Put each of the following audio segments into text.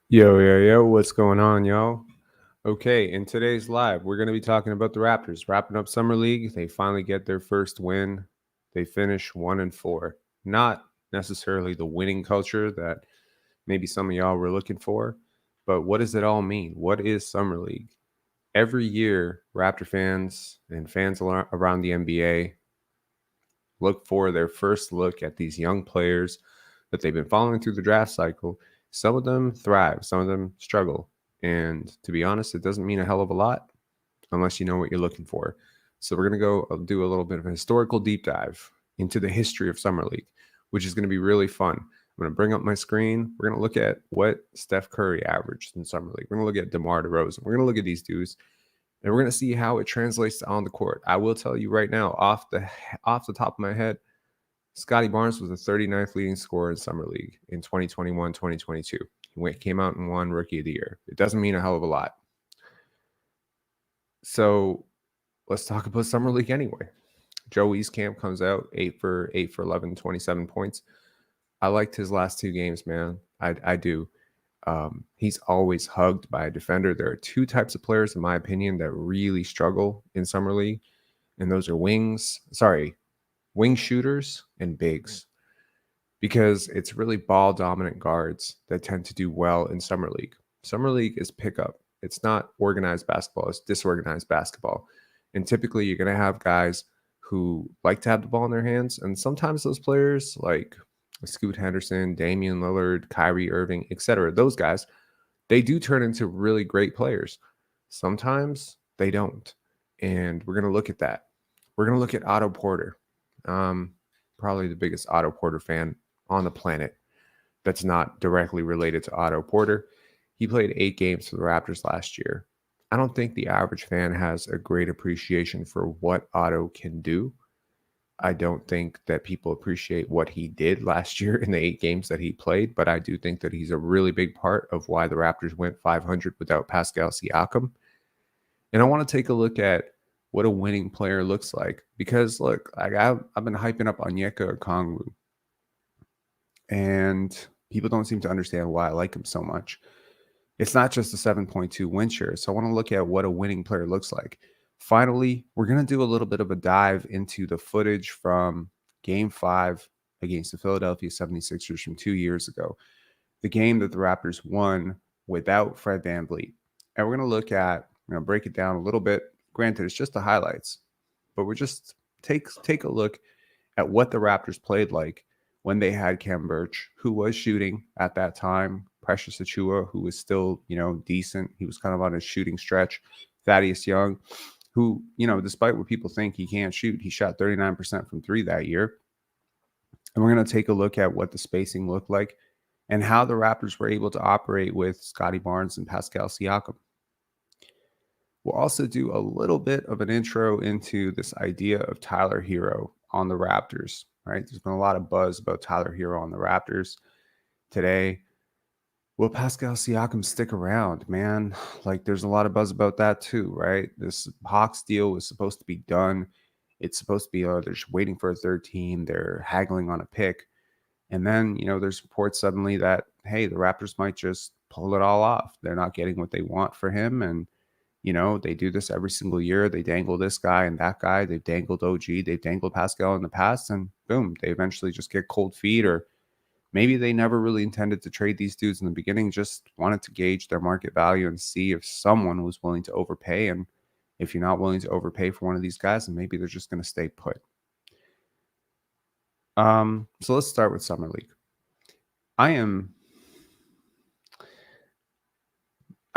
Yo, what's going on, y'all? Okay, in today's live, we're going to be talking about the Raptors wrapping up Summer League. They finally get their first win. They finish 1-4. Not necessarily the winning culture that maybe some of y'all were looking for, but what does it all mean? What is Summer League? Every year, Raptor fans and fans around the NBA look for their first look at these young players that they've been following through the draft cycle. Some of them thrive, some of them struggle. And to be honest, it doesn't mean a hell of a lot unless you know what you're looking for. So we're going to go do a little bit of a historical deep dive into the history of Summer League, which is going to be really fun. I'm going to bring up my screen. We're going to look at what Steph Curry averaged in Summer League. We're going to look at DeMar DeRozan. We're going to look at these dudes and we're going to see how it translates to on the court. I will tell you right now, off the top of my head, Scottie Barnes was the 39th leading scorer in Summer League in 2021-2022. He came out and won Rookie of the Year. It doesn't mean a hell of a lot. So let's talk about Summer League anyway. Joe Eastcamp comes out 8 for 11, 27 points. I liked his last two games, man. I do. He's always hugged by a defender. There are two types of players, in my opinion, that really struggle in Summer League, and those are wing shooters and bigs, because it's really ball dominant guards that tend to do well in Summer League. Summer League is pickup. It's not organized basketball, it's disorganized basketball. And typically you're going to have guys who like to have the ball in their hands. And sometimes those players like Scoot Henderson, Damian Lillard, Kyrie Irving, etc., those guys, they do turn into really great players. Sometimes they don't. And we're going to look at that. We're going to look at Otto Porter. Probably the biggest Otto Porter fan on the planet that's not directly related to Otto Porter. He played 8 games for the Raptors last year. I don't think the average fan has a great appreciation for what Otto can do. I don't think that people appreciate what he did last year in the 8 games that he played, but I do think that he's a really big part of why the Raptors went 500 without Pascal Siakam. And I want to take a look at what a winning player looks like, because look, I've been hyping up Onyeka Okongwu, and people don't seem to understand why I like him so much. It's not just a 7.2 win share. So I want to look at what a winning player looks like. Finally, we're going to do a little bit of a dive into the footage from Game 5 against the Philadelphia 76ers from 2 years ago, the game that the Raptors won without Fred VanVleet. And we're going to look at, break it down a little bit. Granted, it's just the highlights, but we're just take a look at what the Raptors played like when they had Khem Birch, who was shooting at that time, Precious Achiuwa, who was still, decent. He was kind of on his shooting stretch. Thaddeus Young, who, despite what people think he can't shoot, he shot 39% from 3 that year. And we're going to take a look at what the spacing looked like and how the Raptors were able to operate with Scottie Barnes and Pascal Siakam. We'll also do a little bit of an intro into this idea of Tyler Hero on the Raptors, right? There's been a lot of buzz about Tyler Hero on the Raptors today. Will Pascal Siakam stick around, man? Like, there's a lot of buzz about that too, right? This Hawks deal was supposed to be done. It's supposed to be, they're just waiting for a third team. They're haggling on a pick. And then, there's reports suddenly that, hey, the Raptors might just pull it all off. They're not getting what they want for him. And they do this every single year. They dangle this guy and that guy. They've dangled OG. They've dangled Pascal in the past. And boom, they eventually just get cold feet. Or maybe they never really intended to trade these dudes in the beginning, just wanted to gauge their market value and see if someone was willing to overpay. And if you're not willing to overpay for one of these guys, then maybe they're just going to stay put. So let's start with Summer League. I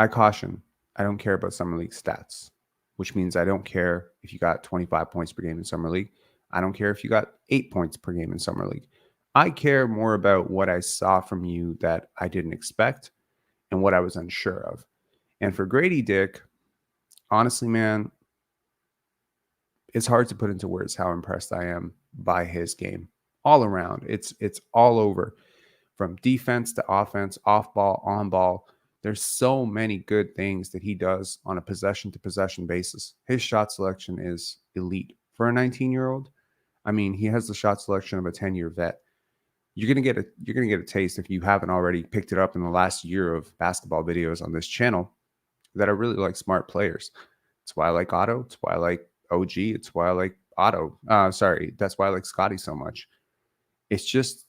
caution, I don't care about Summer League stats, which means I don't care if you got 25 points per game in Summer League. I don't care if you got 8 points per game in Summer League. I care more about what I saw from you that I didn't expect and what I was unsure of. And for Grady Dick, honestly, man, it's hard to put into words how impressed I am by his game all around. It's all over, from defense to offense, off ball, on ball. There's so many good things that he does on a possession-to-possession basis. His shot selection is elite. For a 19-year-old, I mean, he has the shot selection of a 10-year vet. you're gonna get a taste if you haven't already picked it up in the last year of basketball videos on this channel that I really like smart players. It's why I like Otto. It's why I like OG. It's why I like Otto. Sorry, that's why I like Scottie so much. It's just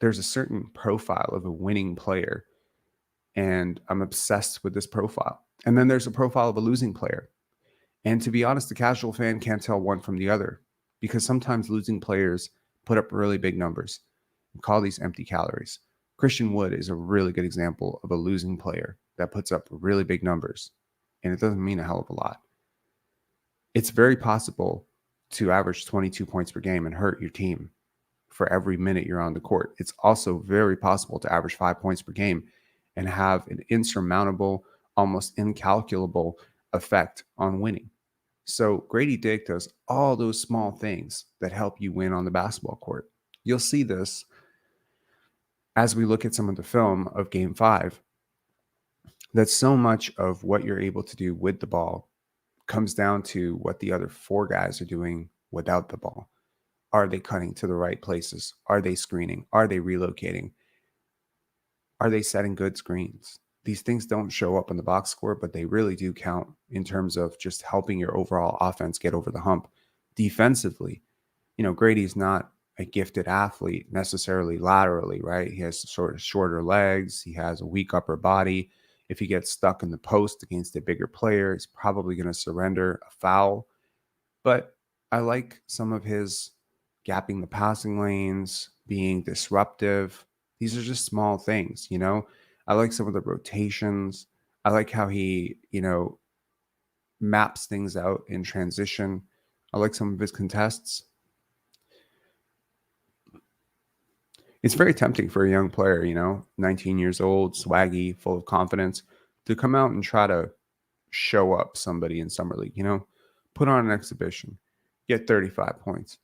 there's a certain profile of a winning player, and I'm obsessed with this profile. And then there's a profile of a losing player. And to be honest, the casual fan can't tell one from the other because sometimes losing players put up really big numbers. We call these empty calories. Christian Wood is a really good example of a losing player that puts up really big numbers, and it doesn't mean a hell of a lot. It's very possible to average 22 points per game and hurt your team for every minute you're on the court. It's also very possible to average 5 points per game and have an insurmountable, almost incalculable effect on winning. So Grady Dick does all those small things that help you win on the basketball court. You'll see this as we look at some of the film of Game 5, that so much of what you're able to do with the ball comes down to what the other four guys are doing without the ball. Are they cutting to the right places? Are they screening? Are they relocating? Are they setting good screens? These things don't show up on the box score, but they really do count in terms of just helping your overall offense get over the hump. Defensively, Grady's not a gifted athlete necessarily laterally, right? He has sort of shorter legs. He has a weak upper body. If he gets stuck in the post against a bigger player, he's probably going to surrender a foul. But I like some of his gapping the passing lanes, being disruptive. These are just small things, I like some of the rotations. I like how he, maps things out in transition. I like some of his contests. It's very tempting for a young player, 19 years old, swaggy, full of confidence, to come out and try to show up somebody in Summer League, put on an exhibition, get 35 points.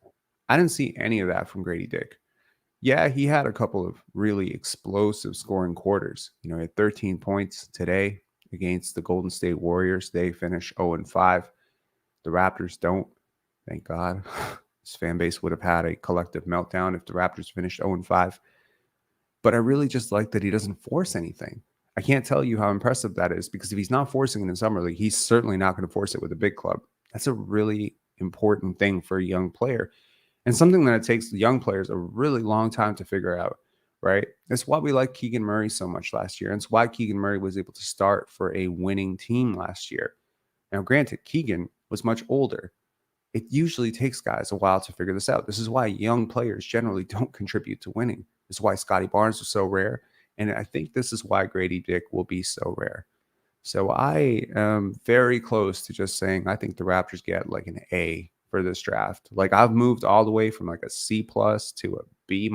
I didn't see any of that from Grady Dick. Yeah, he had a couple of really explosive scoring quarters. He had 13 points today against the Golden State Warriors. They finish 0-5. The Raptors don't, thank God. His fan base would have had a collective meltdown if the Raptors finished 0-5. But I really just like that he doesn't force anything. I can't tell you how impressive that is, because if he's not forcing it in Summer League, he's certainly not going to force it with a big club. That's a really important thing for a young player, and something that it takes young players a really long time to figure out, right? That's why we like Keegan Murray so much last year. And it's why Keegan Murray was able to start for a winning team last year. Now, granted, Keegan was much older. It usually takes guys a while to figure this out. This is why young players generally don't contribute to winning. This is why Scottie Barnes was so rare. And I think this is why Grady Dick will be so rare. So I am very close to just saying I think the Raptors get like an A for this draft. Like, I've moved all the way from like a C+ to a B-.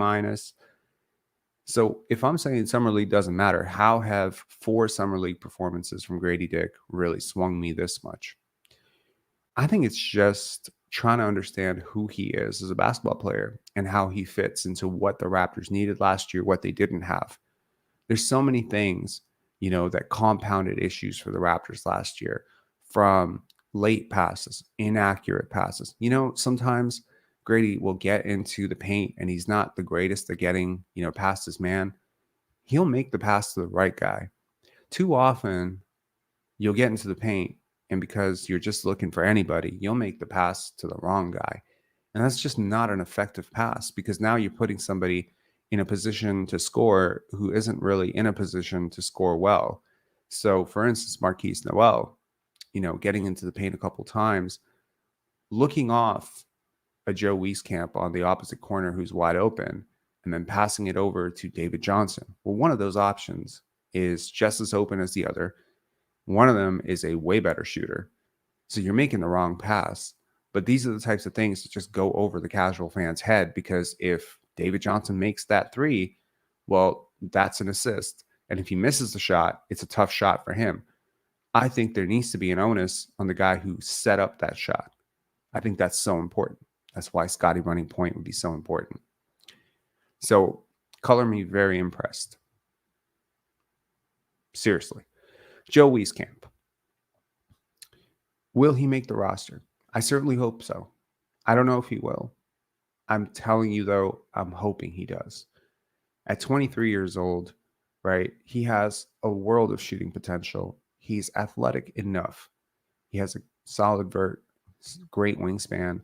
So if I'm saying Summer League doesn't matter, how have 4 Summer League performances from Grady Dick really swung me this much? I think it's just trying to understand who he is as a basketball player and how he fits into what the Raptors needed last year, what they didn't have. There's so many things, that compounded issues for the Raptors last year, from late passes, inaccurate passes. Sometimes Grady will get into the paint and he's not the greatest at getting, past his man. He'll make the pass to the right guy. Too often, you'll get into the paint, and because you're just looking for anybody, you'll make the pass to the wrong guy. And that's just not an effective pass, because now you're putting somebody in a position to score who isn't really in a position to score well. So, for instance, Marquise Noel, getting into the paint a couple times, looking off a Joe Wieskamp on the opposite corner who's wide open, and then passing it over to David Johnson. Well, one of those options is just as open as the other. One of them is a way better shooter. So you're making the wrong pass. But these are the types of things that just go over the casual fan's head, because if David Johnson makes that 3, well, that's an assist. And if he misses the shot, it's a tough shot for him. I think there needs to be an onus on the guy who set up that shot. I think that's so important. That's why Scottie running point would be so important. So color me very impressed. Seriously. Joe Wieskamp. Will he make the roster? I certainly hope so. I don't know if he will. I'm telling you, though, I'm hoping he does. At 23 years old, right, he has a world of shooting potential. He's athletic enough. He has a solid vert, great wingspan.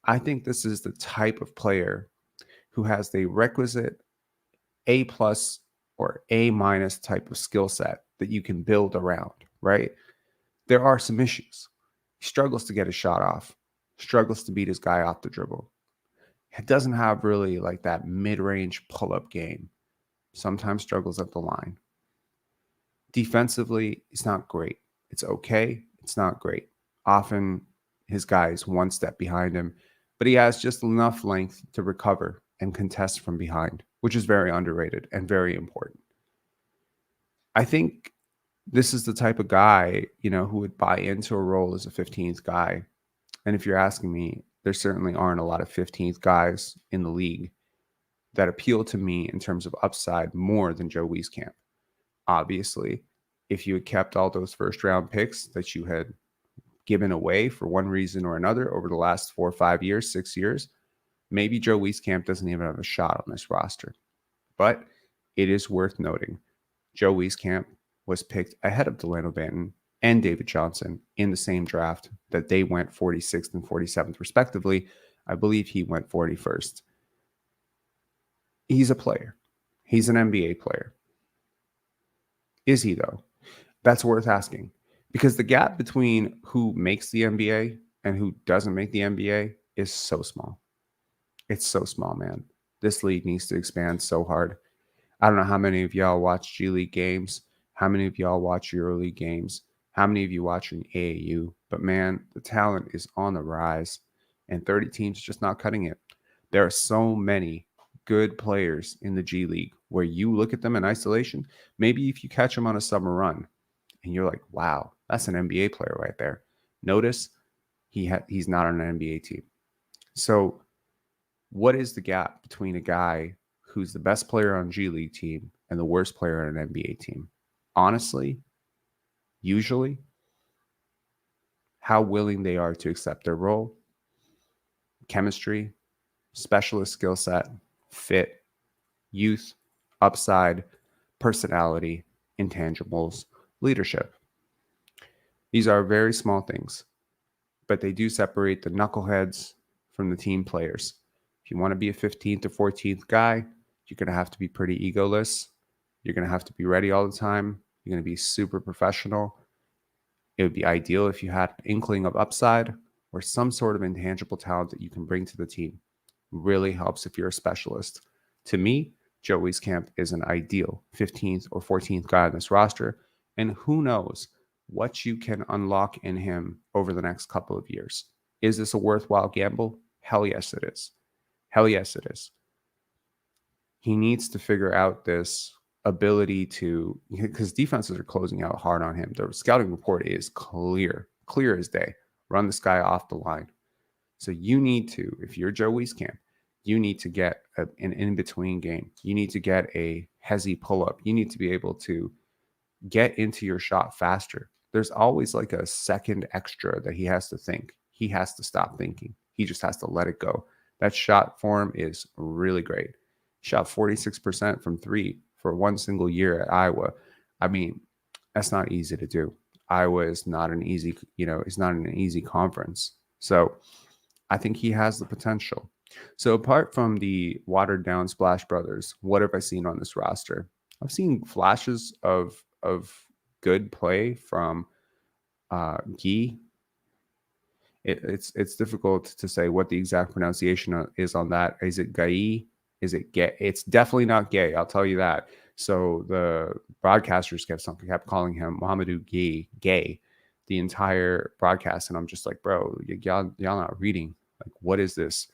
I think this is the type of player who has the requisite A plus or A minus type of skill set that you can build around, right? There are some issues. He struggles to get a shot off, struggles to beat his guy off the dribble. He doesn't have really like that mid-range pull-up game. Sometimes struggles at the line. Defensively, it's not great. It's okay. It's not great. Often his guy is one step behind him, but he has just enough length to recover and contest from behind, which is very underrated and very important. I think this is the type of guy, who would buy into a role as a 15th guy. And if you're asking me, there certainly aren't a lot of 15th guys in the league that appeal to me in terms of upside more than Joe Wieskamp. Obviously, if you had kept all those first round picks that you had given away for one reason or another over the last 4 or 5 years, 6 years, maybe Joe Wieskamp doesn't even have a shot on this roster. But it is worth noting, Joe Wieskamp was picked ahead of Delano Banton and David Johnson in the same draft that they went 46th and 47th respectively. I believe he went 41st. He's a player. He's an NBA player. Is he, though? That's worth asking, because the gap between who makes the NBA and who doesn't make the NBA is so small. It's so small, man. This league needs to expand so hard. I don't know how many of y'all watch G League games, how many of y'all watch EuroLeague games, how many of you watch an AAU, but man, the talent is on the rise, and 30 teams just not cutting it. There are so many good players in the G League where you look at them in isolation, maybe if you catch them on a summer run, and you're like, wow, that's an NBA player right there. Notice he's not on an NBA team. So what is the gap between a guy who's the best player on G League team and the worst player on an NBA team? Honestly, usually, how willing they are to accept their role, chemistry, specialist skill set, fit, youth, upside, personality, intangibles, leadership. These are very small things, but they do separate the knuckleheads from the team players. If you want to be a 15th or 14th guy, you're going to have to be pretty egoless. You're going to have to be ready all the time. You're going to be super professional. It would be ideal if you had an inkling of upside or some sort of intangible talent that you can bring to the team. Really helps if you're a specialist. To me, Joe Wieskamp is an ideal 15th or 14th guy on this roster, and who knows what you can unlock in him over the next couple of years. Is this a worthwhile gamble? Hell yes, it is. Hell yes, it is. He needs to figure out this ability to, because defenses are closing out hard on him. The scouting report is clear as day. Run this guy off the line. So you need to, if you're Joe Wieskamp, you need to get an in-between game. You need to get a hezzy pull-up. You need to be able to get into your shot faster. There's always like a second extra that he has to think. He has to stop thinking. He just has to let it go. That shot form is really great. Shot 46% from three for one single year at Iowa. I mean, that's not easy to do. Iowa is not an easy, it's not an easy conference. So I think he has the potential. So apart from the watered down Splash Brothers, what have I seen on this roster? I've seen flashes of good play from Guy. It's difficult to say what the exact pronunciation is on that. Is it Guy? Is it gay? It's definitely not gay. I'll tell you that. So the broadcasters kept calling him Mohamedou gay the entire broadcast, and I'm just like, bro, y'all not reading. Like, what is this?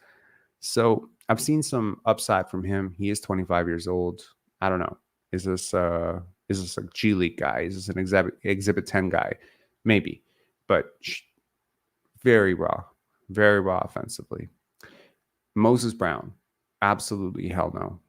So I've seen some upside from him. He is 25 years old. I don't know. Is this a G League guy? Is this an exhibit 10 guy? Maybe, but very raw offensively. Moses Brown, absolutely hell no.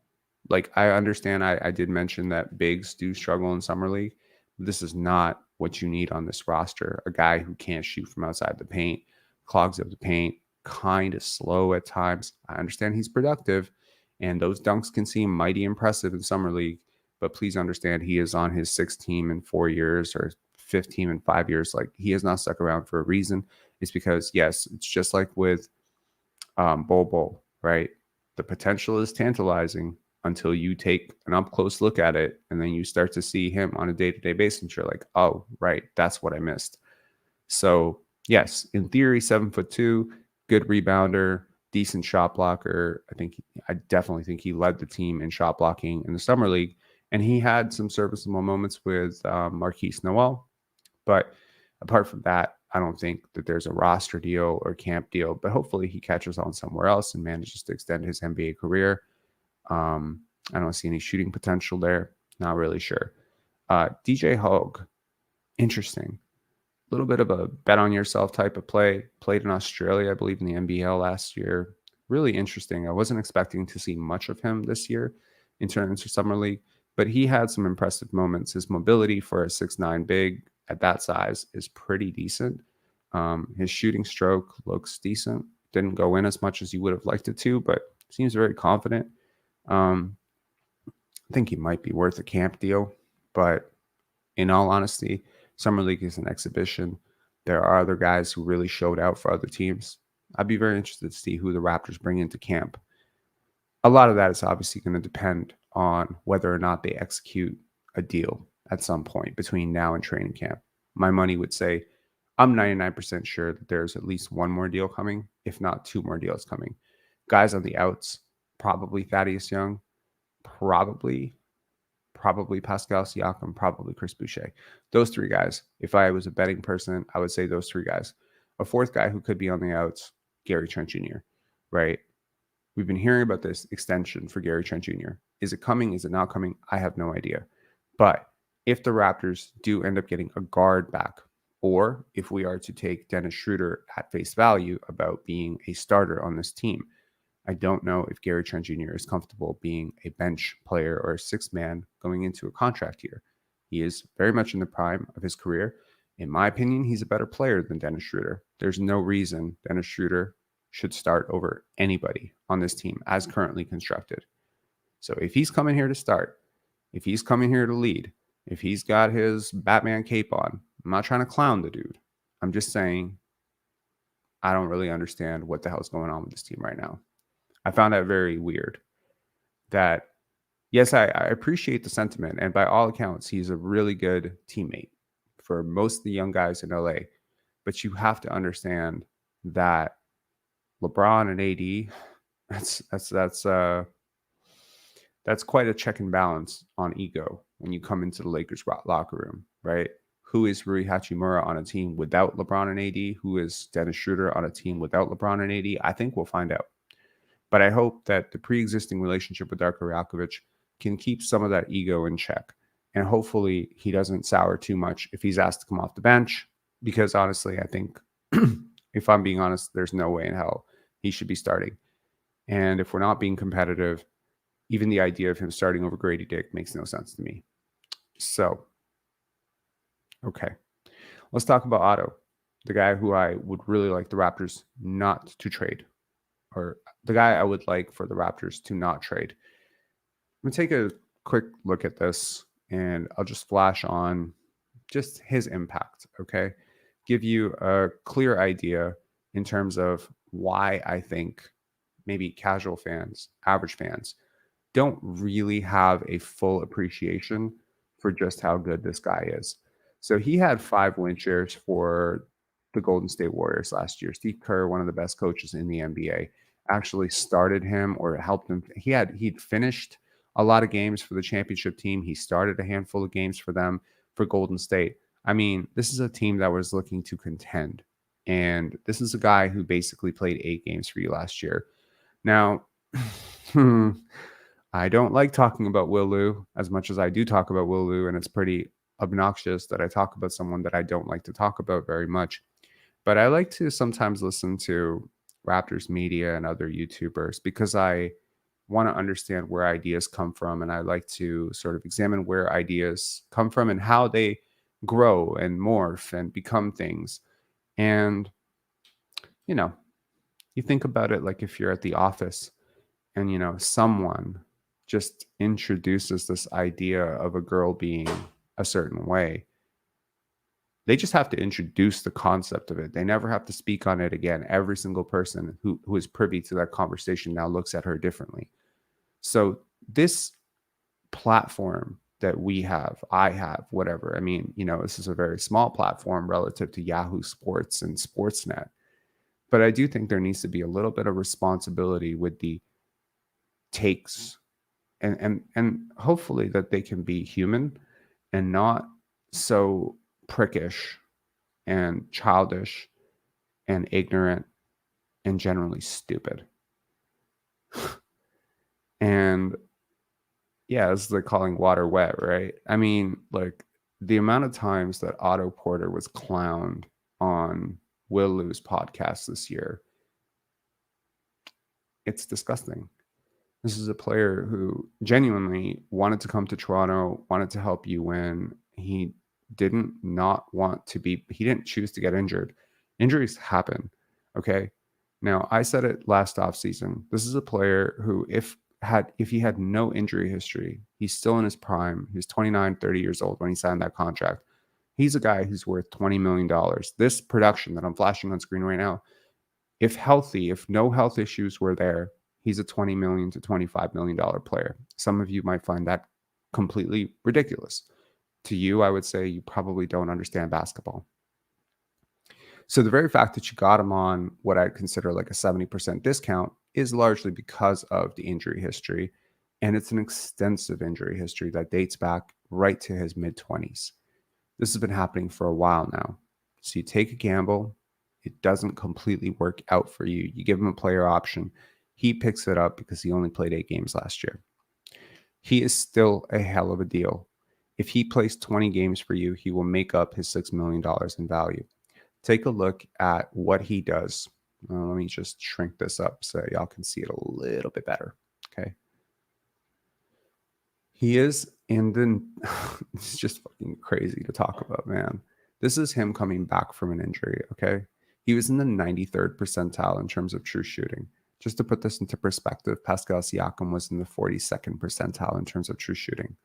Like, I understand I did mention that bigs do struggle in summer league. But this is not what you need on this roster. A guy who can't shoot from outside the paint, clogs up the paint, kind of slow at times. I understand he's productive, And those dunks can seem mighty impressive in summer league, but please understand he is on his sixth team in 4 years or fifth team in 5 years. Like, he has not stuck around for a reason. It's because, yes, it's just like with Bol, right? The potential is tantalizing until you take an up close look at it, and then you start to see him on a day-to-day basis, and you're like, oh, right, that's what I missed. So yes, in theory, 7'2", good rebounder, decent shot blocker. I definitely think he led the team in shot blocking in the summer league, and he had some serviceable moments with Marquise Noel. But apart from that, I don't think that there's a roster deal or camp deal. But hopefully, he catches on somewhere else and manages to extend his NBA career. I don't see any shooting potential there. Not really sure. DJ Hogg, interesting. A little bit of a bet on yourself type of play. Played in Australia, I believe, in the NBL last year. Really interesting. I wasn't expecting to see much of him this year in terms of summer league, but he had some impressive moments. His mobility for a 6'9" big at that size is pretty decent. His shooting stroke looks decent. Didn't go in as much as you would have liked it to, but seems very confident. I think he might be worth a camp deal, but in all honesty, summer league is an exhibition. There are other guys who really showed out for other teams. I'd be very interested to see who the Raptors bring into camp. A lot of that is obviously going to depend on whether or not they execute a deal at some point between now and training camp. My money would say I'm 99% sure that there's at least one more deal coming, if not two more deals coming. Guys on the outs, probably Thaddeus Young, probably Pascal Siakam, probably Chris Boucher. Those three guys. If I was a betting person, I would say those three guys. A fourth guy who could be on the outs, Gary Trent Jr., right? We've been hearing about this extension for Gary Trent Jr. Is it coming? Is it not coming? I have no idea. But if the Raptors do end up getting a guard back, or if we are to take Dennis Schroeder at face value about being a starter on this team, I don't know if Gary Trent Jr. is comfortable being a bench player or a sixth man going into a contract year. He is very much in the prime of his career. In my opinion, he's a better player than Dennis Schroeder. There's no reason Dennis Schroeder should start over anybody on this team as currently constructed. So if he's coming here to start, if he's coming here to lead, if he's got his Batman cape on, I'm not trying to clown the dude. I'm just saying I don't really understand what the hell's going on with this team right now. I found that very weird. That, yes, I appreciate the sentiment. And by all accounts, he's a really good teammate for most of the young guys in LA. But you have to understand that LeBron and AD, that's quite a check and balance on ego when you come into the Lakers locker room, right? Who is Rui Hachimura on a team without LeBron and AD? Who is Dennis Schroeder on a team without LeBron and AD? I think we'll find out. But I hope that the pre-existing relationship with Darko Rakovic can keep some of that ego in check. And hopefully he doesn't sour too much if he's asked to come off the bench. Because honestly, I think, if I'm being honest, there's no way in hell he should be starting. And if we're not being competitive, even the idea of him starting over Grady Dick makes no sense to me. So, okay. Let's talk about Otto, the guy who I would really like the Raptors not to trade. Or the guy I would like for the Raptors to not trade. I'm going to take a quick look at this, and I'll just flash on just his impact, okay? Give you a clear idea in terms of why I think maybe casual fans, average fans, don't really have a full appreciation for just how good this guy is. So he had 5 win shares for the Golden State Warriors last year. Steve Kerr, one of the best coaches in the NBA, actually started him or helped him. He'd finished a lot of games for the championship team. He started a handful of games for them for Golden State. I mean, this is a team that was looking to contend. And this is a guy who basically played 8 games for you last year. Now, I don't like talking about Will Lou as much as I do talk about Will Lou, and it's pretty obnoxious that I talk about someone that I don't like to talk about very much. But I like to sometimes listen to Raptors media and other YouTubers because I want to understand where ideas come from, and I like to sort of examine where ideas come from and how they grow and morph and become things. And, you think about it like if you're at the office and someone just introduces this idea of a girl being a certain way, they just have to introduce the concept of it. They never have to speak on it again. Every single person who is privy to that conversation now looks at her differently. So this platform that we have, I have, whatever. I mean, this is a very small platform relative to Yahoo Sports and Sportsnet. But I do think there needs to be a little bit of responsibility with the takes, and hopefully that they can be human and not so prickish and childish and ignorant and generally stupid. And yeah, it's like calling water wet, right? I mean, like the amount of times that Otto Porter was clowned on Will Lou's podcast this year, it's disgusting. This is a player who genuinely wanted to come to Toronto, wanted to help you win. He didn't choose to get injured. Injuries happen. Okay. Now, I said it last offseason. This is a player who, if he had no injury history, he's still in his prime. He was 29, 30 years old when he signed that contract. He's a guy who's worth $20 million. This production that I'm flashing on screen right now, if healthy, if no health issues were there, he's a $20 million to $25 million player. Some of you might find that completely ridiculous. To you, I would say you probably don't understand basketball. So the very fact that you got him on what I'd consider like a 70% discount is largely because of the injury history. And it's an extensive injury history that dates back right to his mid-20s. This has been happening for a while now. So you take a gamble. It doesn't completely work out for you. You give him a player option. He picks it up because he only played 8 games last year. He is still a hell of a deal. If he plays 20 games for you, he will make up his $6 million in value. Take a look at what he does. Let me just shrink this up so y'all can see it a little bit better. Okay. He is in the, it's just fucking crazy to talk about, man. This is him coming back from an injury. Okay. He was in the 93rd percentile in terms of true shooting. Just to put this into perspective, Pascal Siakam was in the 42nd percentile in terms of true shooting.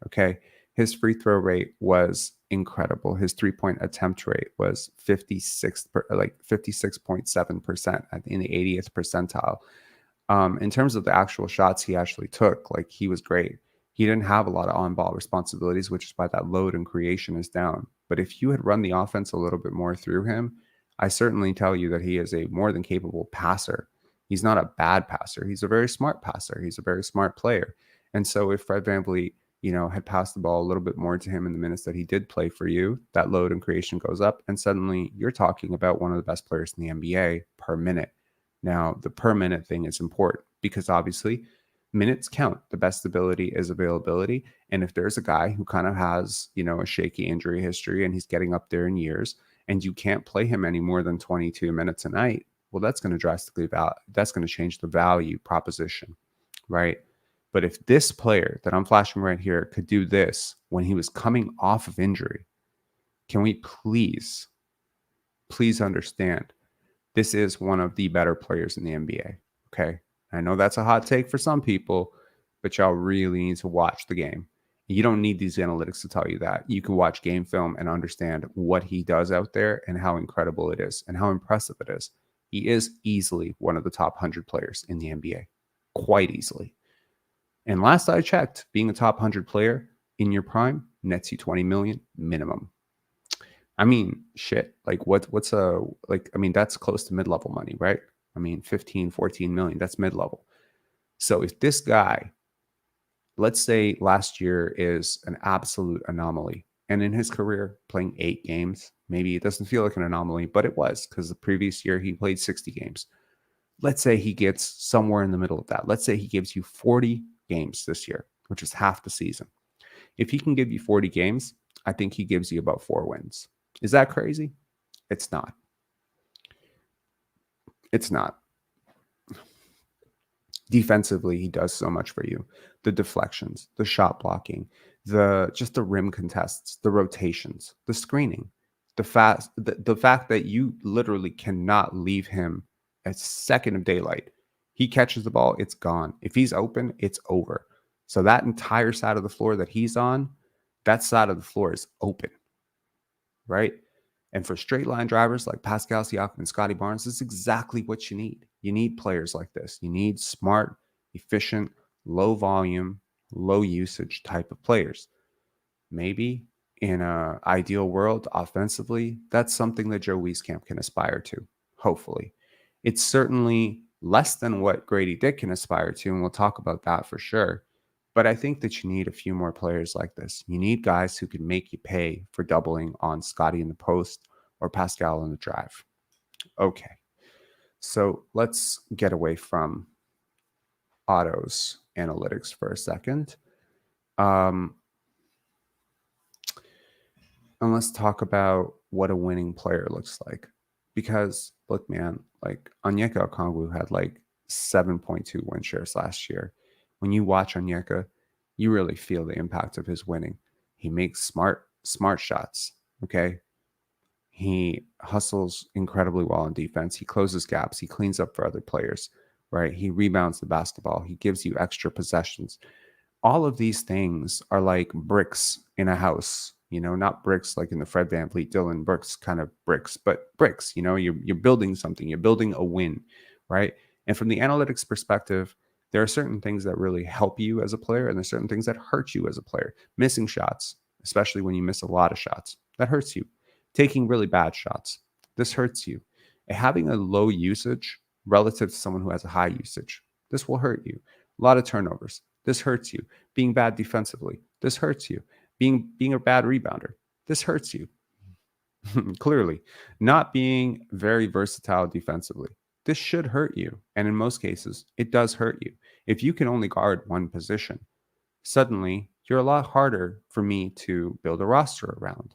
Okay. His free throw rate was incredible. His 3-point attempt rate was 56.7% in the 80th percentile. In terms of the actual shots he actually took, like he was great. He didn't have a lot of on-ball responsibilities, which is why that load and creation is down. But if you had run the offense a little bit more through him, I certainly tell you that he is a more than capable passer. He's not a bad passer. He's a very smart passer. He's a very smart player. And so if Fred VanVleet, had passed the ball a little bit more to him in the minutes that he did play for you, that load and creation goes up, and suddenly you're talking about one of the best players in the NBA per minute. Now, the per minute thing is important because obviously minutes count. The best ability is availability. And if there's a guy who kind of has, a shaky injury history and he's getting up there in years and you can't play him any more than 22 minutes a night, well, that's going to change the value proposition, right? But if this player that I'm flashing right here could do this when he was coming off of injury, can we please understand this is one of the better players in the NBA, okay? I know that's a hot take for some people, but y'all really need to watch the game. You don't need these analytics to tell you that. You can watch game film and understand what he does out there and how incredible it is and how impressive it is. He is easily one of the top 100 players in the NBA, quite easily. And last I checked, being a top 100 player in your prime nets you 20 million minimum. I mean, shit, like that's close to mid-level money, right? I mean, 15, 14 million, that's mid-level. So if this guy, let's say last year is an absolute anomaly, and in his career playing 8 games, maybe it doesn't feel like an anomaly, but it was because the previous year he played 60 games. Let's say he gets somewhere in the middle of that. Let's say he gives you 40 games this year, which is half the season. If he can give you 40 games, I think he gives you about 4 wins. Is that crazy? It's not. It's not. Defensively, he does so much for you. The deflections, the shot blocking, the rim contests, the rotations, the screening, the fact that you literally cannot leave him a second of daylight. He catches the ball, it's gone. If he's open, it's over. So that entire side of the floor that he's on, that side of the floor is open, right? And for straight line drivers like Pascal, Siakam, and Scottie Barnes, this is exactly what you need. You need players like this. You need smart, efficient, low volume, low usage type of players. Maybe in an ideal world, offensively, that's something that Joe Wieskamp can aspire to, hopefully. It's certainly less than what Grady Dick can aspire to, and we'll talk about that for sure. But I think that you need a few more players like this. You need guys who can make you pay for doubling on Scottie in the post or Pascal in the drive. Okay, so let's get away from Otto's analytics for a second. And let's talk about what a winning player looks like. Because look, man, like Onyeka Okongwu had like 7.2 win shares last year. When you watch Onyeka, you really feel the impact of his winning. He makes smart shots. Okay. He hustles incredibly well on defense. He closes gaps. He cleans up for other players, right? He rebounds the basketball. He gives you extra possessions. All of these things are like bricks in a house, not bricks like in the Fred VanVleet, Dylan Brooks kind of bricks, but bricks, you're building something, you're building a win, right? And from the analytics perspective, there are certain things that really help you as a player, and there's certain things that hurt you as a player. Missing shots, especially when you miss a lot of shots, that hurts you. Taking really bad shots, this hurts you. And having a low usage relative to someone who has a high usage, this will hurt you. A lot of turnovers, this hurts you. Being bad defensively, this hurts you. Being a bad rebounder, this hurts you. Clearly, not being very versatile defensively, this should hurt you. And in most cases, it does hurt you. If you can only guard one position, suddenly you're a lot harder for me to build a roster around.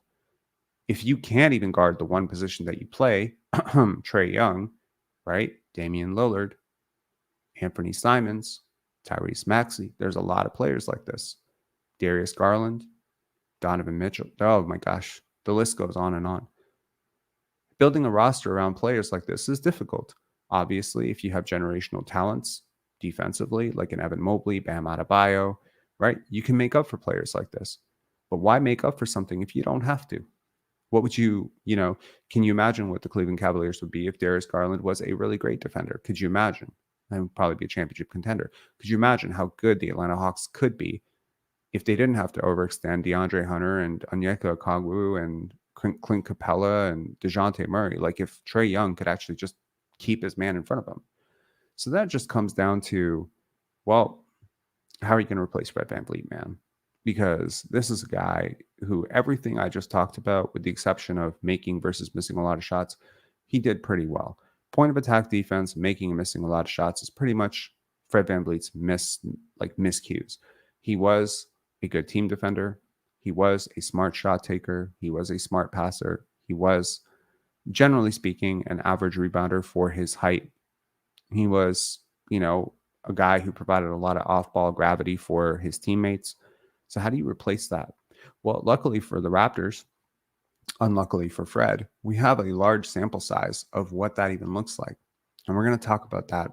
If you can't even guard the one position that you play, Trae Young, right? Damian Lillard, Anthony Simons, Tyrese Maxey, there's a lot of players like this. Darius Garland, Donovan Mitchell. Oh my gosh, the list goes on and on. Building a roster around players like this is difficult. Obviously, if you have generational talents defensively, like an Evan Mobley, Bam Adebayo, right? You can make up for players like this. But why make up for something if you don't have to? What would can you imagine what the Cleveland Cavaliers would be if Darius Garland was a really great defender? Could you imagine? That would probably be a championship contender. Could you imagine how good the Atlanta Hawks could be if they didn't have to overextend DeAndre Hunter and Onyeka Okongwu and Clint Capella and DeJounte Murray? Like if Trae Young could actually just keep his man in front of him. So that just comes down to, well, how are you going to replace Fred VanVleet, man? Because this is a guy who everything I just talked about, with the exception of making versus missing a lot of shots, he did pretty well. Point of attack defense, making and missing a lot of shots is pretty much Fred VanVleet's miscues. He was a good team defender. He was a smart shot taker. He was a smart passer. He was, generally speaking, an average rebounder for his height. He was, a guy who provided a lot of off-ball gravity for his teammates. So how do you replace that? Well, luckily for the Raptors, unluckily for Fred, we have a large sample size of what that even looks like. And we're going to talk about that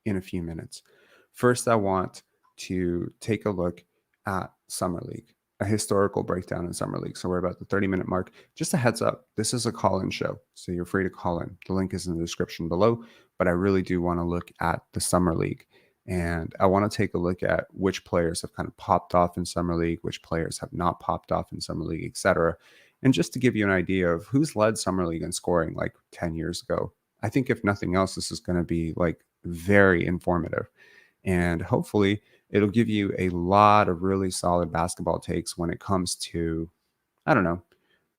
in a few minutes. First, I want to take a look at Summer League, a historical breakdown in Summer League. So we're about the 30-minute mark. Just a heads up, this is a call-in show, so you're free to call in. The link is in the description below, but I really do want to look at the Summer League. And I want to take a look at which players have kind of popped off in Summer League, which players have not popped off in Summer League, etc. And just to give you an idea of who's led Summer League in scoring like 10 years ago. I think if nothing else, this is going to be like very informative. And hopefully it'll give you a lot of really solid basketball takes when it comes to, I don't know,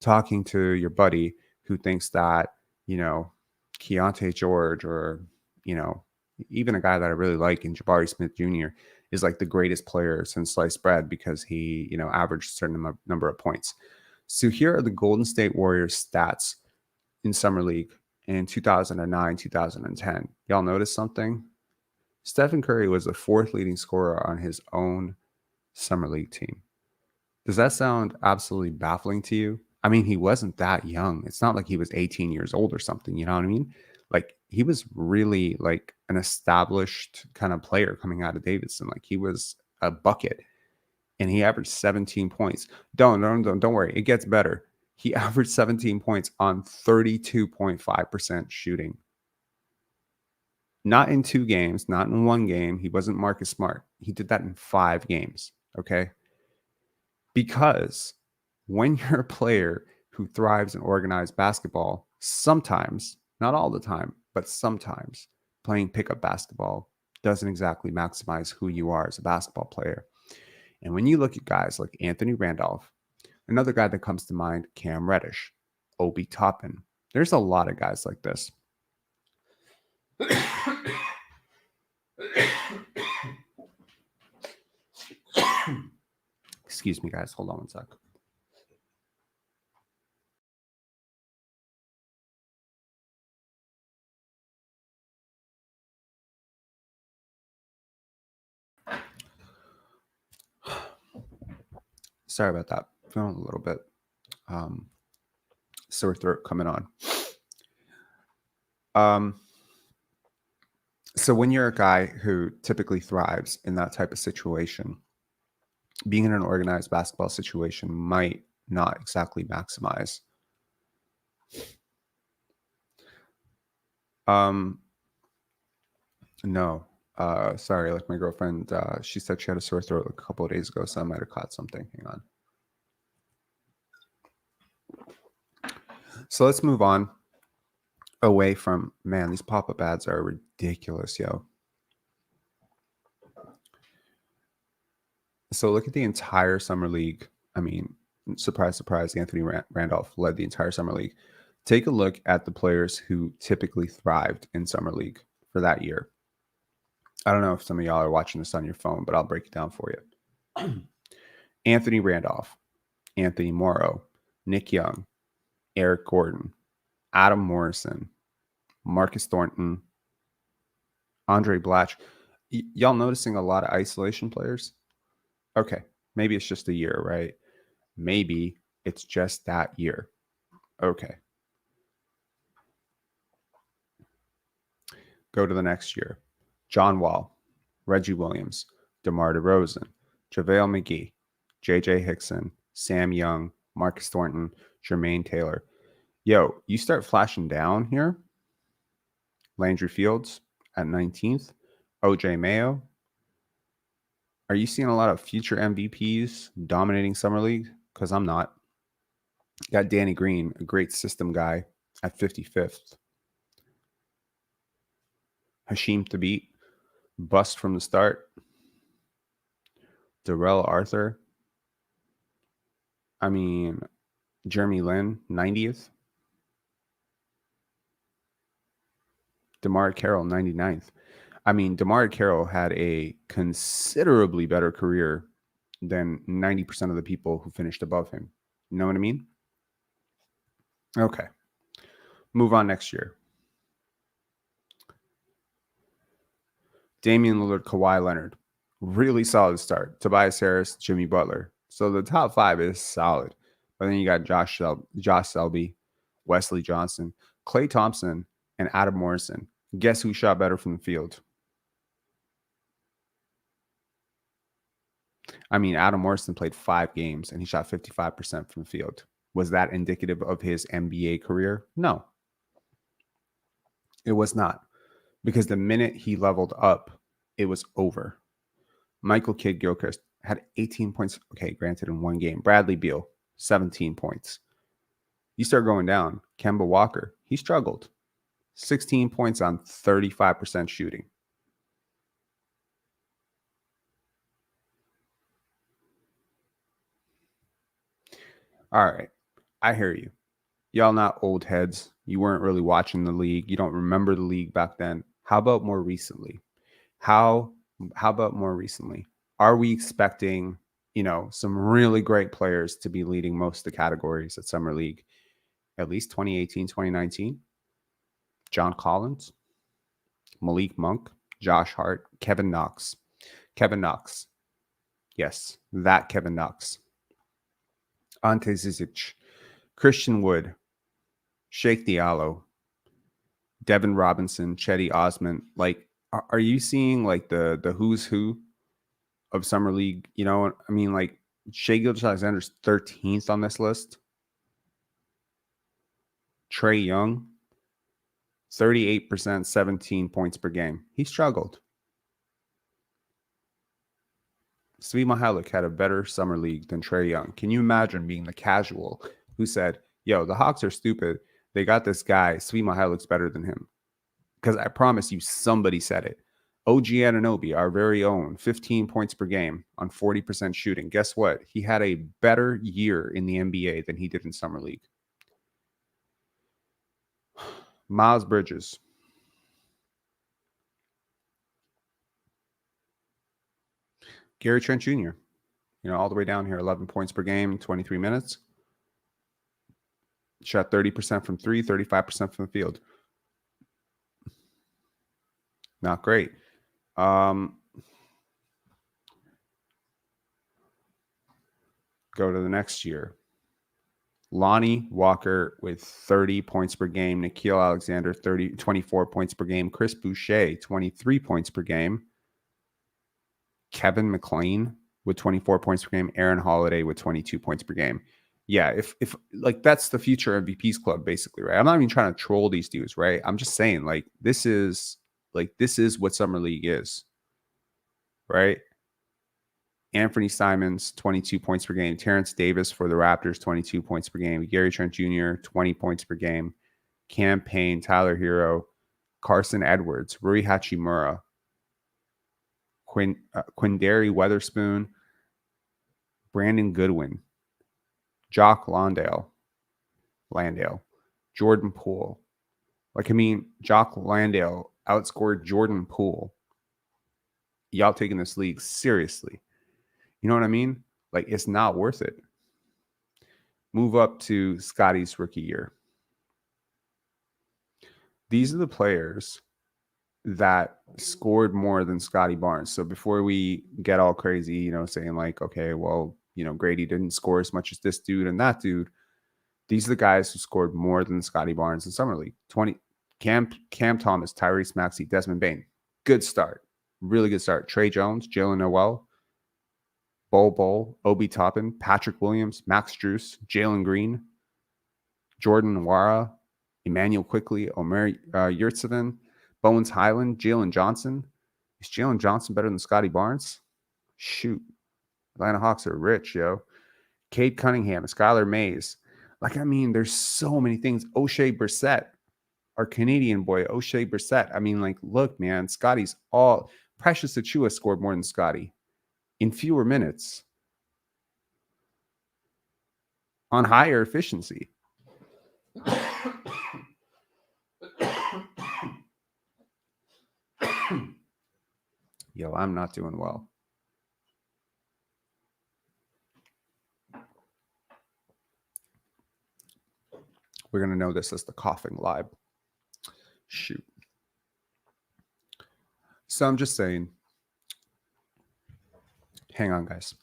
talking to your buddy who thinks that, Keontae George or, even a guy that I really like in Jabari Smith Jr. is like the greatest player since sliced bread because he, averaged a certain number of points. So here are the Golden State Warriors stats in Summer League in 2009, 2010. Y'all notice something? Stephen Curry was the fourth leading scorer on his own Summer League team. Does that sound absolutely baffling to you? I mean, he wasn't that young. It's not like he was 18 years old or something. You know what I mean? Like, he was really like an established kind of player coming out of Davidson. Like, he was a bucket, and he averaged 17 points. Don't worry, it gets better. He averaged 17 points on 32.5% shooting. Not in 2 games, not in 1 game. He wasn't Marcus Smart. He did that in 5 games. Okay. Because when you're a player who thrives in organized basketball, sometimes, not all the time, but sometimes playing pickup basketball doesn't exactly maximize who you are as a basketball player. And when you look at guys like Anthony Randolph, another guy that comes to mind, Cam Reddish, Obi Toppin, there's a lot of guys like this. Excuse me, guys. Hold on one sec. Sorry about that. Feeling a little bit sore throat coming on. So when you're a guy who typically thrives in that type of situation, being in an organized basketball situation might not exactly maximize. No. Sorry, like my girlfriend, she said she had a sore throat like a couple of days ago, so I might have caught something. Hang on. So let's move on away from, man, these pop-up ads are ridiculous, yo. So look at the entire summer league. I mean, surprise, surprise, Anthony Randolph led the entire summer league. Take a look at the players who typically thrived in summer league for that year. I don't know if some of y'all are watching this on your phone, but I'll break it down for you. Anthony Randolph, Anthony Morrow, Nick Young, Eric Gordon, Adam Morrison, Marcus Thornton, Andre Blatch. Y'all noticing a lot of isolation players? Okay, maybe it's just a year, right? Maybe it's just that year. Okay. Go to the next year. John Wall, Reggie Williams, DeMar DeRozan, JaVale McGee, J.J. Hickson, Sam Young, Marcus Thornton, Jermaine Taylor. Yo, you start flashing down here. Landry Fields at 19th. OJ Mayo. Are you seeing a lot of future MVPs dominating Summer League? Because I'm not. Got Danny Green, a great system guy, at 55th. Hasheem Thabit, bust from the start. Darrell Arthur. I mean, Jeremy Lin, 90th. DeMar Carroll, 99th. I mean, DeMar Carroll had a considerably better career than 90% of the people who finished above him. You know what I mean? Okay. Move on next year. Damian Lillard, Kawhi Leonard. Really solid start. Tobias Harris, Jimmy Butler. So the top 5 is solid. But then you got Josh Selby, Wesley Johnson, Klay Thompson, and Adam Morrison. Guess who shot better from the field? I mean, Adam Morrison played 5 games and he shot 55% from the field. Was that indicative of his NBA career? No, it was not. Because the minute he leveled up, it was over. Michael Kidd-Gilchrist had 18 points. Okay, granted in 1 game. Bradley Beal, 17 points. You start going down. Kemba Walker, he struggled. 16 points on 35% shooting. All right, I hear you. Y'all not old heads. You weren't really watching the league. You don't remember the league back then. How about more recently? How about more recently? Are we expecting, some really great players to be leading most of the categories at Summer League? At least 2018, 2019? John Collins, Malik Monk, Josh Hart, Kevin Knox. Kevin Knox. Yes, that Kevin Knox. Ante Zizic, Christian Wood, Sheikh Diallo, Devin Robinson, Chetty Osman. Like, are you seeing like the who's who of summer league? You know, I mean, like Shai Gilgeous-Alexander's 13th on this list. Trae Young, 38%, 17 points per game. He struggled. Svi Mihalik had a better summer league than Trae Young. Can you imagine being the casual who said, yo, the Hawks are stupid. They got this guy. Svi Mihalik's better than him. Because I promise you, somebody said it. OG Anunoby, our very own, 15 points per game on 40% shooting. Guess what? He had a better year in the NBA than he did in summer league. Miles Bridges. Gary Trent Jr., all the way down here, 11 points per game, 23 minutes. Shot 30% from three, 35% from the field. Not great. Go to the next year. Lonnie Walker with 30 points per game. Nickeil Alexander, 24 points per game. Chris Boucher, 23 points per game. Kevin McLean with 24 points per game. Aaron Holiday with 22 points per game. Yeah, if like that's the future MVPs club, basically, right? I'm not even trying to troll these dudes, right? I'm just saying, like, this is what summer league is, right? Anthony Simons, 22 points per game. Terrence Davis for the Raptors, 22 points per game. Gary Trent Jr., 20 points per game. Cam Payne, Tyler Hero, Carson Edwards, Rui Hachimura, Quindary Weatherspoon, Brandon Goodwin, Jock Landale, Jordan Poole. Jock Landale outscored Jordan Poole. Y'all taking this league seriously. You know what I mean? Like, it's not worth it. Move up to Scottie's rookie year. These are the players that scored more than Scottie Barnes. So before we get all crazy, saying like, okay, well, Grady didn't score as much as this dude and that dude. These are the guys who scored more than Scottie Barnes in summer league. Cam Thomas, Tyrese Maxey, Desmond Bane. Good start. Really good start. Trey Jones, Jalen Noel, Bol, Obi Toppin, Patrick Williams, Max Strus, Jalen Green, Jordan Nwora, Emmanuel Quickley, Omer Yurtseven, Bones Highland, Jalen Johnson. Is Jalen Johnson better than Scottie Barnes? Shoot. Atlanta Hawks are rich, yo. Cade Cunningham, Skylar Mays. There's so many things. O'Shea Brissett, our Canadian boy, O'Shea Brissett. Look, man, Scottie's all... Precious Achiuwa scored more than Scottie in fewer minutes on higher efficiency. Yo, I'm not doing well. We're going to know this as the coughing live. Shoot. So I'm just saying, hang on, guys.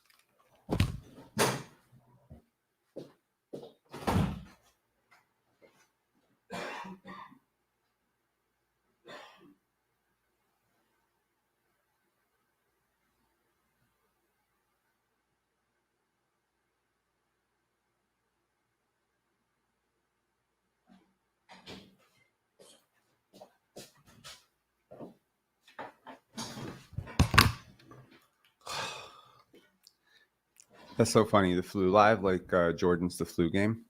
That's so funny. The flu live, like Jordan's the flu game.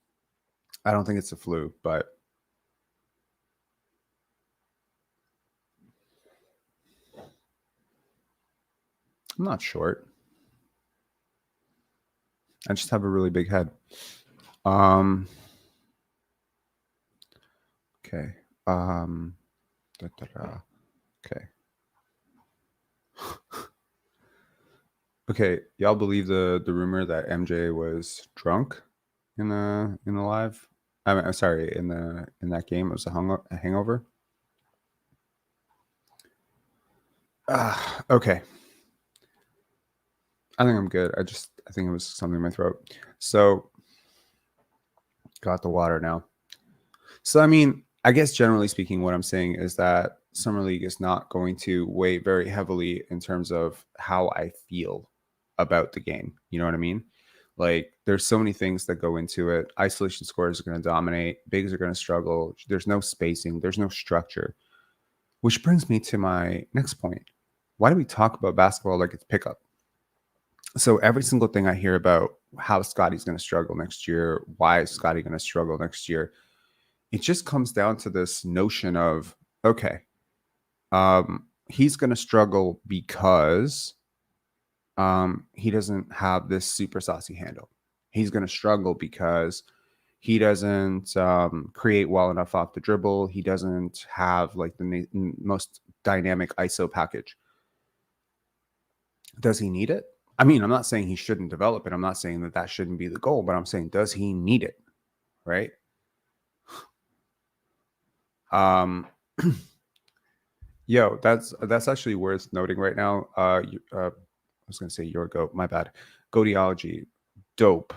I don't think it's the flu, but I'm not short. I just have a really big head. Okay. Okay. Okay, y'all believe the rumor that MJ was drunk in the live? I'm sorry, in that game it was a hangover. Okay. I think I'm good. I think it was something in my throat. So got the water now. So I guess generally speaking, what I'm saying is that Summer League is not going to weigh very heavily in terms of how I feel about the game. You know what I mean? Like, there's so many things that go into it. Isolation scores are going to dominate. Bigs are going to struggle. There's no spacing. There's no structure. Which brings me to my next point. Why do we talk about basketball like it's pickup? So every single thing I hear about how Scottie's going to struggle next year, why is Scottie going to struggle next year, it just comes down to this notion of, okay, he's going to struggle because he doesn't have this super saucy handle. He's going to struggle because he doesn't create well enough off the dribble. He doesn't have like the most dynamic ISO package. Does he need it? I mean, I'm not saying he shouldn't develop it. I'm not saying that that shouldn't be the goal, but I'm saying, does he need it? Right? Yo, that's actually worth noting right now. I was gonna say your goat, my bad. Goateology, dope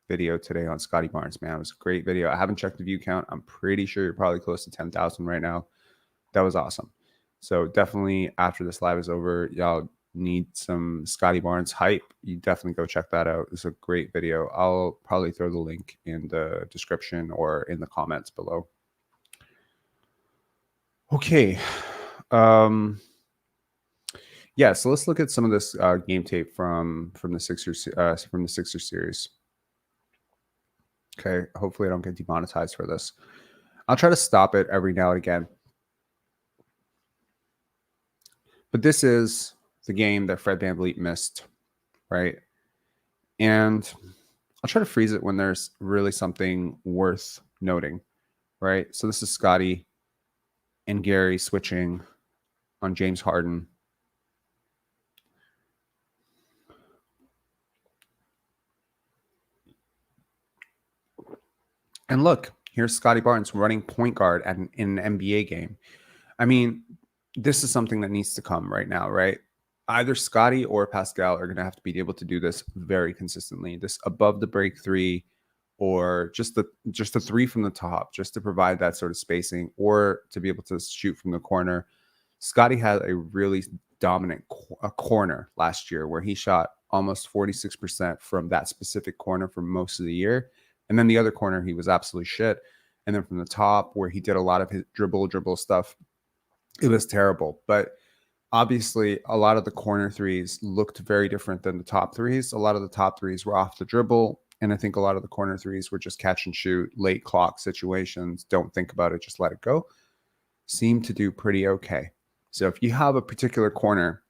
video today on Scottie Barnes, man. It was a great video. I haven't checked the view count. I'm pretty sure you're probably close to 10,000 right now. That was awesome. So definitely after this live is over, y'all need some Scottie Barnes hype. You definitely go check that out. It's a great video. I'll probably throw the link in the description or in the comments below. Okay. Yeah, so let's look at some of this game tape from the Sixers series. Okay, hopefully I don't get demonetized for this. I'll try to stop it every now and again. But this is the game that Fred VanVleet missed, right? And I'll try to freeze it when there's really something worth noting, right? So this is Scottie and Gary switching on James Harden. And look, here's Scottie Barnes running point guard in an NBA game. I mean, this is something that needs to come right now, right? Either Scottie or Pascal are going to have to be able to do this very consistently. This above the break three, or just the three from the top, just to provide that sort of spacing, or to be able to shoot from the corner. Scottie had a really dominant corner last year where he shot almost 46% from that specific corner for most of the year. And then the other corner, he was absolutely shit. And then from the top, where he did a lot of his dribble stuff, it was terrible. But obviously, a lot of the corner threes looked very different than the top threes. A lot of the top threes were off the dribble. And I think a lot of the corner threes were just catch and shoot, late clock situations. Don't think about it, just let it go. Seemed to do pretty okay. So if you have a particular corner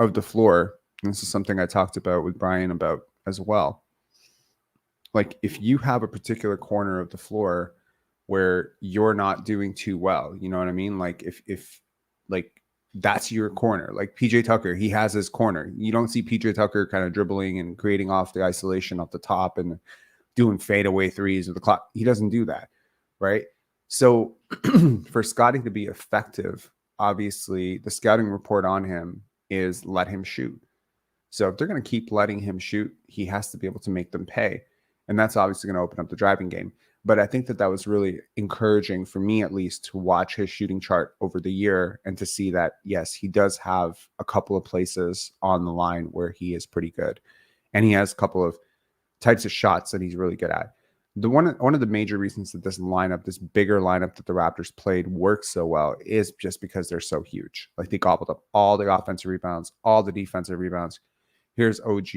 of the floor, and this is something I talked about with Brian about as well, like if you have a particular corner of the floor where you're not doing too well, you know what I mean? Like if like that's your corner, like PJ Tucker, he has his corner. You don't see PJ Tucker kind of dribbling and creating off the isolation off the top and doing fadeaway threes with the clock. He doesn't do that, right? So for Scottie to be effective, obviously the scouting report on him is let him shoot. So if they're going to keep letting him shoot, he has to be able to make them pay. And that's obviously going to open up the driving game. But I think that that was really encouraging for me, at least, to watch his shooting chart over the year and to see that, yes, he does have a couple of places on the line where he is pretty good. And he has a couple of types of shots that he's really good at. One of the major reasons that this lineup, this bigger lineup that the Raptors played, works so well is just because they're so huge. Like they gobbled up all the offensive rebounds, all the defensive rebounds. Here's OG,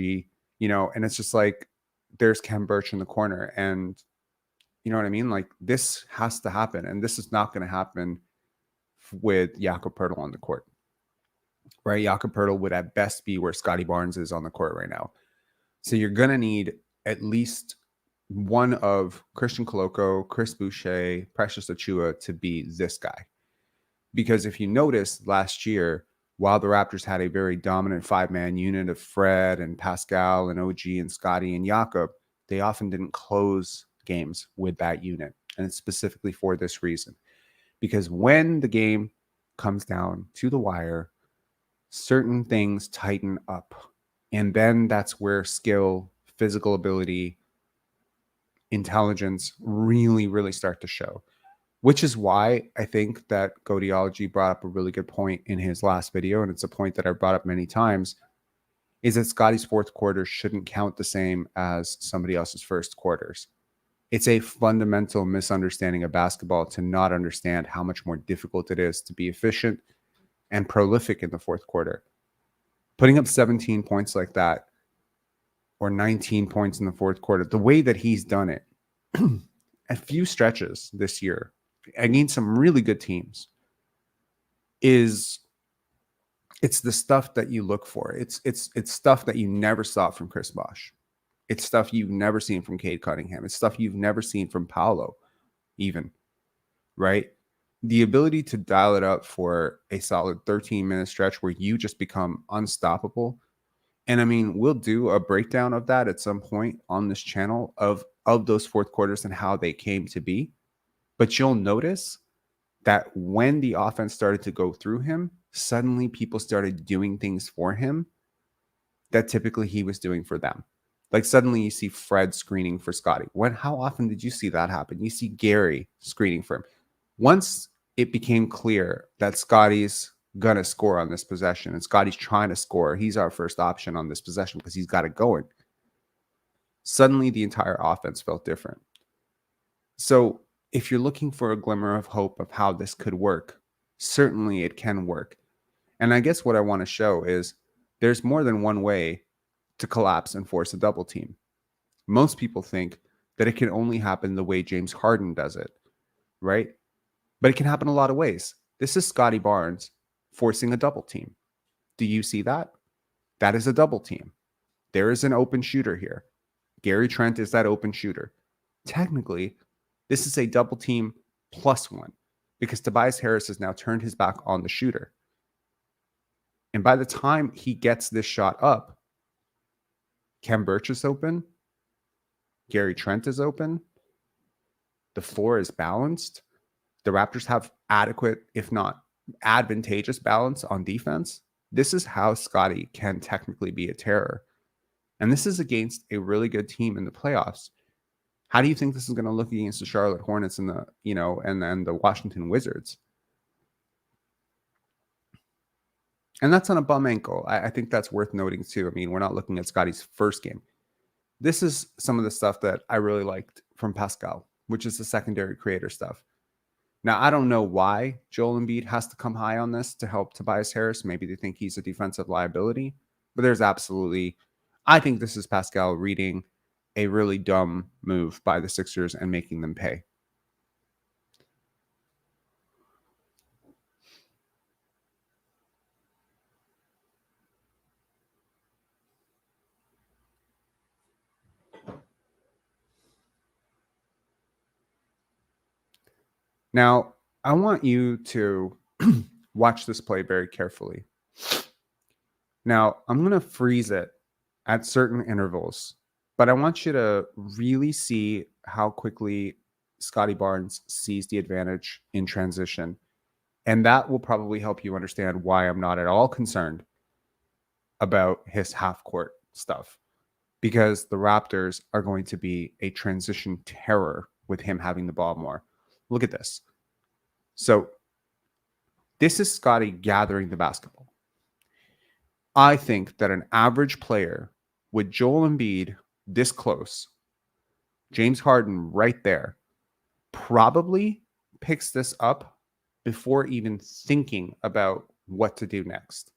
and it's just like there's Ken Birch in the corner. And you know what I mean? Like this has to happen. And this is not going to happen with Jakob Poeltl on the court, right? Jakob Poeltl would at best be where Scottie Barnes is on the court right now. So you're going to need at least one of Christian Coloco, Chris Boucher, Precious Achiuwa to be this guy. Because if you notice last year, while the Raptors had a very dominant five-man unit of Fred and Pascal and OG and Scottie and Jakob, they often didn't close games with that unit. And it's specifically for this reason. Because when the game comes down to the wire, certain things tighten up. And then that's where skill, physical ability, intelligence really, really start to show. Which is why I think that Godiology brought up a really good point in his last video, and it's a point that I brought up many times, is that Scottie's fourth quarter shouldn't count the same as somebody else's first quarters. It's a fundamental misunderstanding of basketball to not understand how much more difficult it is to be efficient and prolific in the fourth quarter. Putting up 17 points like that, or 19 points in the fourth quarter, the way that he's done it, a few stretches this year against some really good teams, it's the stuff that you look for. It's stuff that you never saw from Chris Bosh. It's stuff you've never seen from Cade Cunningham. It's stuff you've never seen from Paolo, even, right? The ability to dial it up for a solid 13-minute stretch where you just become unstoppable. And I mean, we'll do a breakdown of that at some point on this channel of those fourth quarters and how they came to be. But you'll notice that when the offense started to go through him, suddenly people started doing things for him that typically he was doing for them. Like suddenly you see Fred screening for Scottie. How often did you see that happen? You see Gary screening for him. Once it became clear that Scottie's gonna score on this possession and Scottie's trying to score, he's our first option on this possession because he's got it going. Suddenly the entire offense felt different. So if you're looking for a glimmer of hope of how this could work, certainly it can work. And I guess what I want to show is there's more than one way to collapse and force a double team. Most people think that it can only happen the way James Harden does it, right? But it can happen a lot of ways. This is Scottie Barnes forcing a double team. Do you see that? That is a double team. There is an open shooter here. Gary Trent is that open shooter. Technically, this is a double team plus one because Tobias Harris has now turned his back on the shooter. And by the time he gets this shot up, Khem Birch is open. Gary Trent is open. The floor is balanced. The Raptors have adequate, if not advantageous, balance on defense. This is how Scottie can technically be a terror. And this is against a really good team in the playoffs. How do you think this is going to look against the Charlotte Hornets and and the Washington Wizards? And that's on a bum ankle. I think that's worth noting too. I mean, we're not looking at Scottie's first game. This is some of the stuff that I really liked from Pascal, which is the secondary creator stuff. Now, I don't know why Joel Embiid has to come high on this to help Tobias Harris. Maybe they think he's a defensive liability, but I think this is Pascal reading a really dumb move by the Sixers and making them pay. Now, I want you to watch this play very carefully. Now, I'm going to freeze it at certain intervals, but I want you to really see how quickly Scottie Barnes sees the advantage in transition. And that will probably help you understand why I'm not at all concerned about his half-court stuff, because the Raptors are going to be a transition terror with him having the ball more. Look at this. So this is Scottie gathering the basketball. I think that an average player with Joel Embiid this close, James Harden right there, probably picks this up before even thinking about what to do next.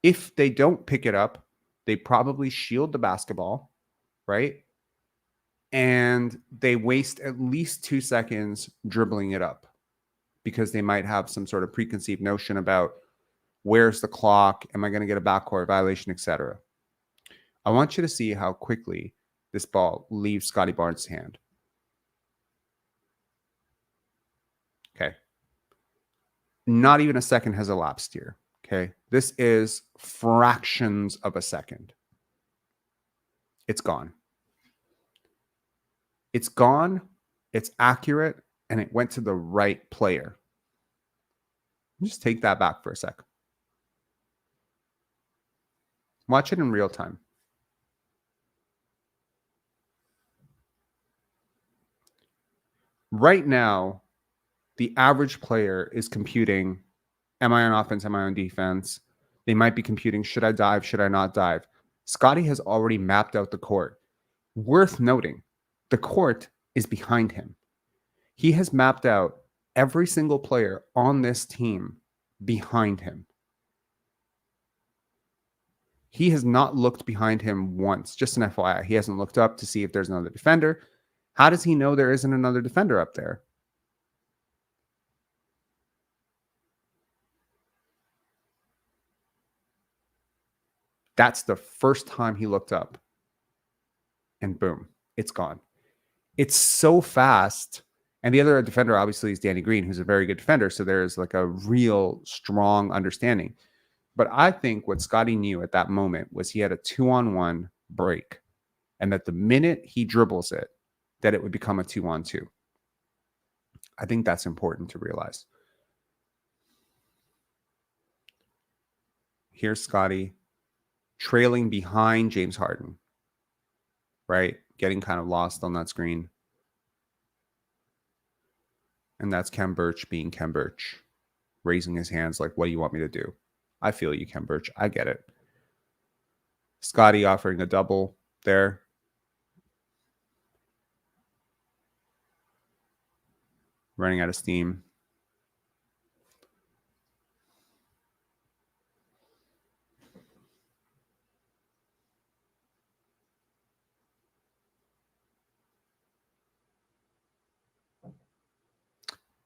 If they don't pick it up, they probably shield the basketball, right? And they waste at least 2 seconds dribbling it up because they might have some sort of preconceived notion about where's the clock, am I going to get a backcourt violation, etc. I want you to see how quickly this ball leaves Scottie Barnes' hand. Okay. Not even a second has elapsed here. Okay. This is fractions of a second. It's gone. It's gone. It's accurate. And it went to the right player. Just take that back for a sec. Watch it in real time. Right now, the average player is computing, am I on offense? Am I on defense? They might be computing, should I dive? Should I not dive? Scottie has already mapped out the court. Worth noting, the court is behind him. He has mapped out every single player on this team behind him. He has not looked behind him once. Just an FYI, he hasn't looked up to see if there's another defender. How does he know there isn't another defender up there? That's the first time he looked up. And boom, it's gone. It's so fast. And the other defender, obviously, is Danny Green, who's a very good defender. So there's like a real strong understanding. But I think what Scottie knew at that moment was he had a 2-on-1 break. And that the minute he dribbles it, that it would become a 2-on-2. I think that's important to realize. Here's Scottie trailing behind James Harden, right? Getting kind of lost on that screen. And that's Kem Birch being Kem Birch, raising his hands like, what do you want me to do? I feel you, Kem Birch. I get it. Scottie offering a double there. Running out of steam.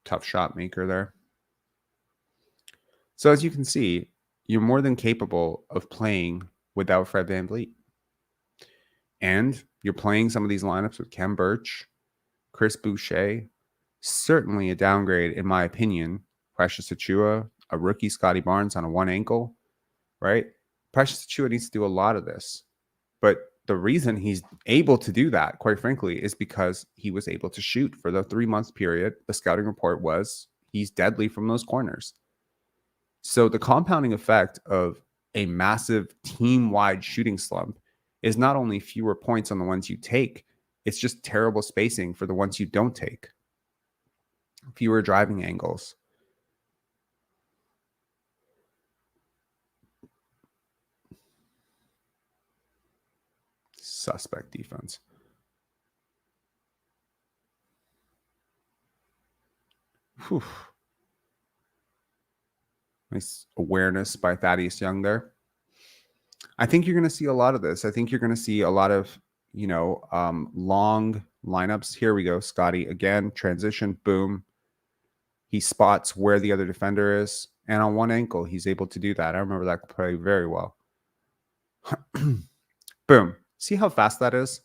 Tough shot maker there. So as you can see, you're more than capable of playing without Fred VanVleet. And you're playing some of these lineups with Kem Birch, Chris Boucher, certainly a downgrade, in my opinion. Precious Achiuwa, a rookie Scottie Barnes on a one ankle, right? Precious Achiuwa needs to do a lot of this. But the reason he's able to do that, quite frankly, is because he was able to shoot for the 3-month period. The scouting report was he's deadly from those corners. So the compounding effect of a massive team-wide shooting slump is not only fewer points on the ones you take, it's just terrible spacing for the ones you don't take. Fewer driving angles. Suspect defense. Whew. Nice awareness by Thaddeus Young there. I think you're going to see a lot of this. I think you're going to see a lot of, long lineups. Here we go. Scottie again, transition, boom. He spots where the other defender is. And on one ankle, he's able to do that. I remember that play very well. Boom. See how fast that is?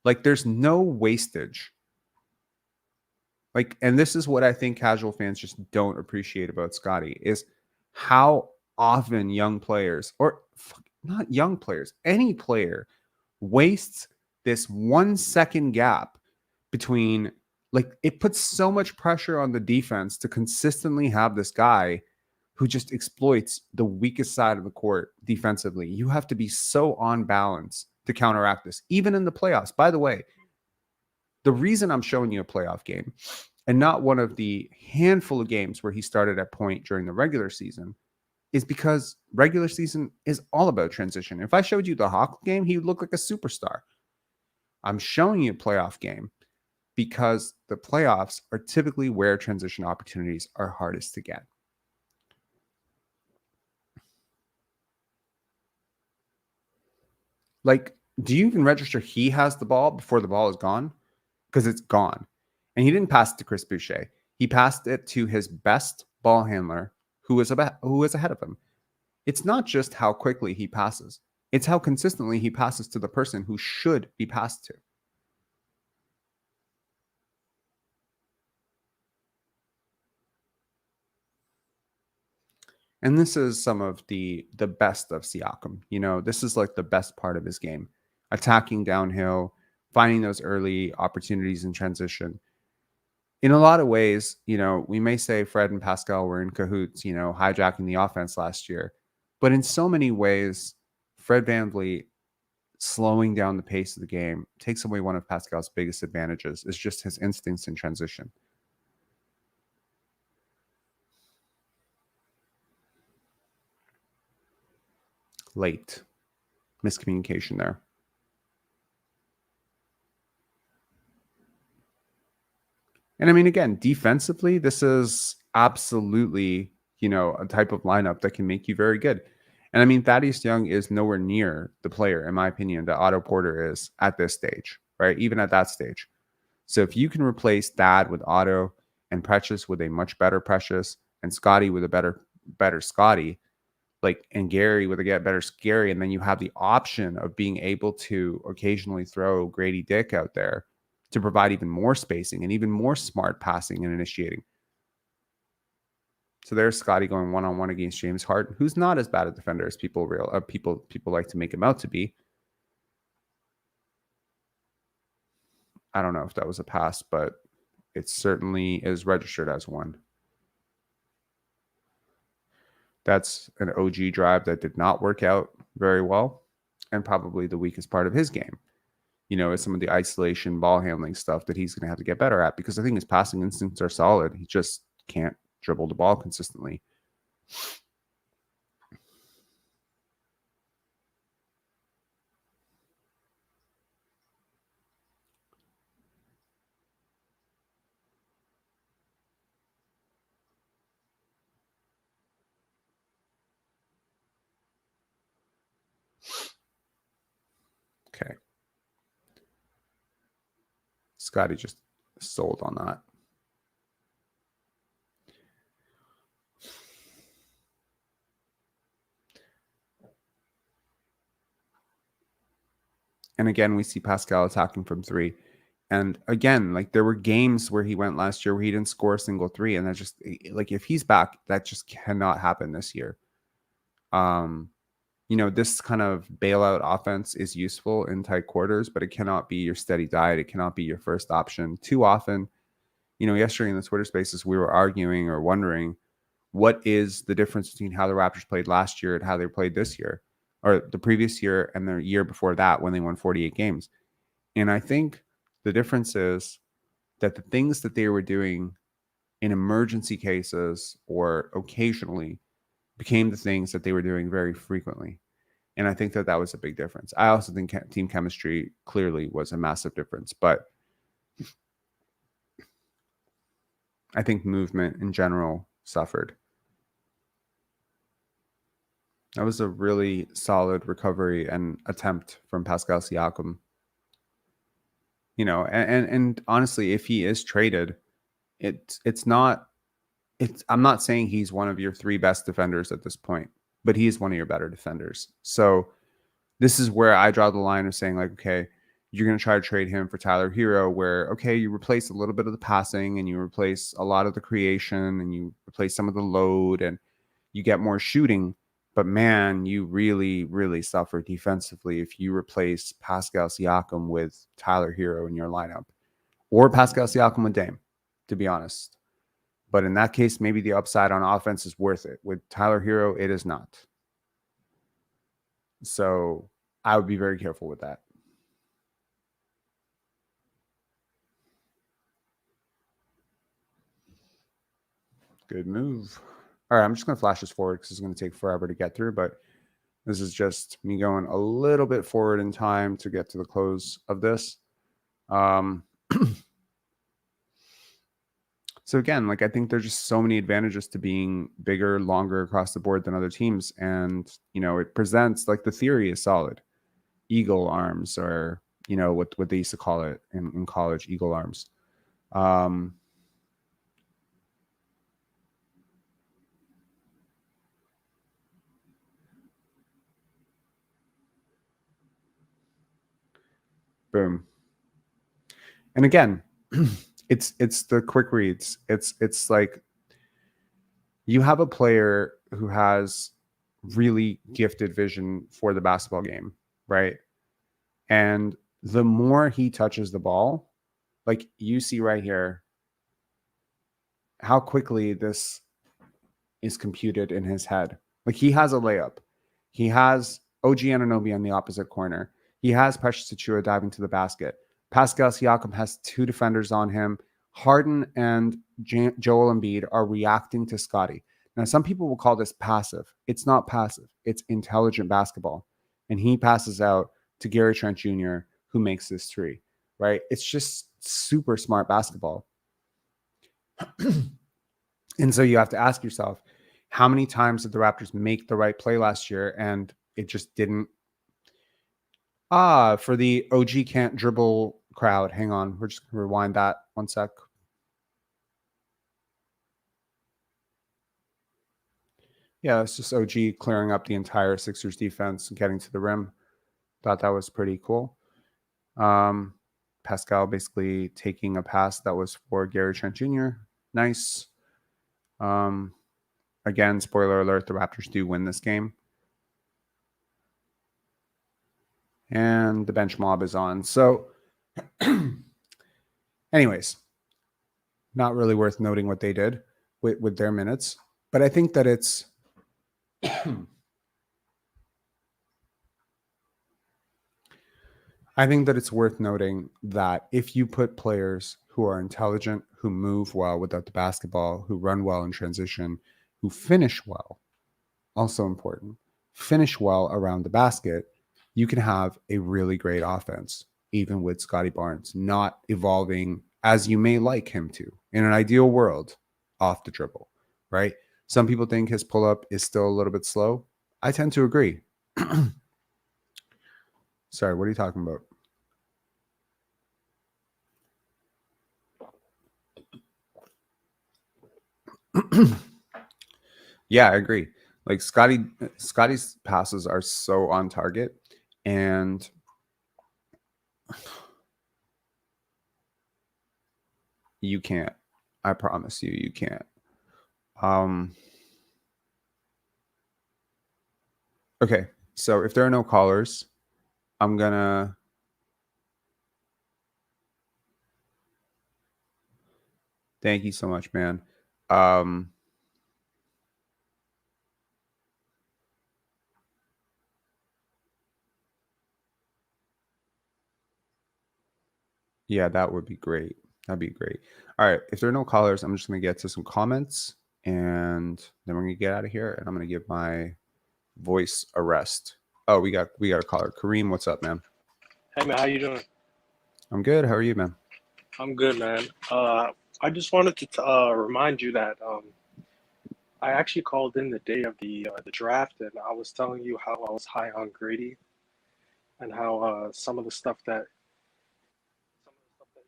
Like, there's no wastage. Like, and this is what I think casual fans just don't appreciate about Scottie is how often young players, or not young players, any player wastes this 1 second gap between, like, it puts so much pressure on the defense to consistently have this guy who just exploits the weakest side of the court defensively. You have to be so on balance to counteract this, even in the playoffs. By the way, the reason I'm showing you a playoff game and not one of the handful of games where he started at point during the regular season is because regular season is all about transition. If I showed you the Hawk game, he would look like a superstar. I'm showing you a playoff game because the playoffs are typically where transition opportunities are hardest to get. Like, do you even register he has the ball before the ball is gone? Because it's gone. And he didn't pass it to Chris Boucher. He passed it to his best ball handler who was ahead of him. It's not just how quickly he passes. It's how consistently he passes to the person who should be passed to. And this is some of the best of Siakam. This is like the best part of his game. Attacking downhill, finding those early opportunities in transition. In a lot of ways, we may say Fred and Pascal were in cahoots, hijacking the offense last year. But in so many ways, Fred VanVleet slowing down the pace of the game takes away one of Pascal's biggest advantages, is just his instincts in transition. Late. Miscommunication there. And I mean, again, defensively, this is absolutely, a type of lineup that can make you very good. And I mean, Thaddeus Young is nowhere near the player, in my opinion, that Otto Porter is at this stage, right? Even at that stage. So if you can replace Thad with Otto and Precious with a much better Precious and Scottie with a better Scottie, and Gary with a better Gary, and then you have the option of being able to occasionally throw Grady Dick out there to provide even more spacing and even more smart passing and initiating. So there's Scottie going one-on-one against James Harden, who's not as bad a defender as people like to make him out to be. I don't know if that was a pass, but it certainly is registered as one. That's an OG drive that did not work out very well, and probably the weakest part of his game. Is some of the isolation ball handling stuff that he's going to have to get better at, because I think his passing instincts are solid. He just can't dribble the ball consistently. Okay. Scottie just sold on that. And again, we see Pascal attacking from three. And again, there were games where he went last year where he didn't score a single three. And that just, if he's back, that just cannot happen this year. This kind of bailout offense is useful in tight quarters, but it cannot be your steady diet. It cannot be your first option too often. Yesterday in the Twitter spaces, we were arguing or wondering what is the difference between how the Raptors played last year and how they played this year, or the previous year and the year before that when they won 48 games. And I think the difference is that the things that they were doing in emergency cases or occasionally became the things that they were doing very frequently. And I think that was a big difference. I also think team chemistry clearly was a massive difference, but I think movement in general suffered. That was a really solid recovery and attempt from Pascal Siakam. And honestly, if he is traded, I'm not saying he's one of your three best defenders at this point, but he is one of your better defenders. So this is where I draw the line of saying, okay, you're going to try to trade him for Tyler Hero, where, okay, you replace a little bit of the passing and you replace a lot of the creation and you replace some of the load and you get more shooting. But man, you really, really suffer defensively if you replace Pascal Siakam with Tyler Hero in your lineup, or Pascal Siakam with Dame, to be honest. But in that case, maybe the upside on offense is worth it. With Tyler Hero, it is not. So I would be very careful with that. Good move. All right, I'm just going to flash this forward because it's going to take forever to get through, but this is just me going a little bit forward in time to get to the close of this. So again, I think there's just so many advantages to being bigger, longer across the board than other teams. And, it presents, the theory is solid. Eagle arms, or, what they used to call it in college, eagle arms. Boom. And again, it's the quick reads. It's like you have a player who has really gifted vision for the basketball game, right? And the more he touches the ball, you see right here, how quickly this is computed in his head. He has a layup. He has OG Anunoby on the opposite corner. He has Precious Achiuwa diving to the basket. Pascal Siakam has 2 defenders on him. Harden and Joel Embiid are reacting to Scottie. Now, some people will call this passive. It's not passive. It's intelligent basketball. And he passes out to Gary Trent Jr., who makes this 3, right? It's just super smart basketball. And so you have to ask yourself, how many times did the Raptors make the right play last year and it just didn't? For the OG can't dribble crowd, hang on. We're just going to rewind that 1 sec. Yeah, it's just OG clearing up the entire Sixers defense and getting to the rim. Thought that was pretty cool. Pascal basically taking a pass that was for Gary Trent Jr. Nice. Again, spoiler alert, the Raptors do win this game. And the bench mob is on. So, anyways, not really worth noting what they did with their minutes. But I think that it's... I think that it's worth noting that if you put players who are intelligent, who move well without the basketball, who run well in transition, who finish well, also important, finish well around the basket, you can have a really great offense, even with Scottie Barnes not evolving as you may like him to. In an ideal world, off the dribble, right? Some people think his pull-up is still a little bit slow. I tend to agree. Sorry, what are you talking about? Yeah, I agree. Like Scottie's passes are so on target, and you can't. I promise you, you can't. Okay, so if there are no callers, I'm gonna... Thank you so much, man. Yeah, that would be great. That'd be great. All right, if there are no callers, I'm just gonna get to some comments, and then we're gonna get out of here, and I'm gonna give my voice a rest. Oh, we got a caller. Kareem, what's up, man? Hey man, how you doing? I'm good. How are you, man? I'm good, man. I just wanted to remind you that I actually called in the day of the draft, and I was telling you how I was high on Grady, and how some of the stuff that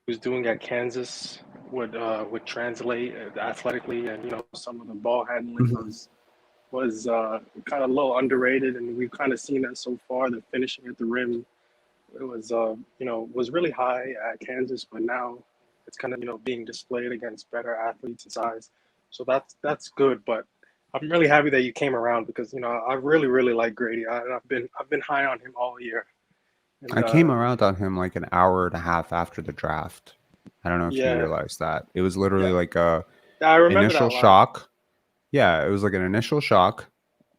he was doing at Kansas would translate athletically, and some of the ball handling was kind of low underrated, and we've kind of seen that so far. The finishing at the rim, it was was really high at Kansas, but now it's kind of being displayed against better athletes and size. So that's good. But I'm really happy that you came around, because I really like Grady. I've been high on him all year. And I came around on him like an hour and a half after the draft. I don't know if you yeah, realized that. It was literally yeah, like a I remember initial that line. shock. Yeah, it was like an initial shock.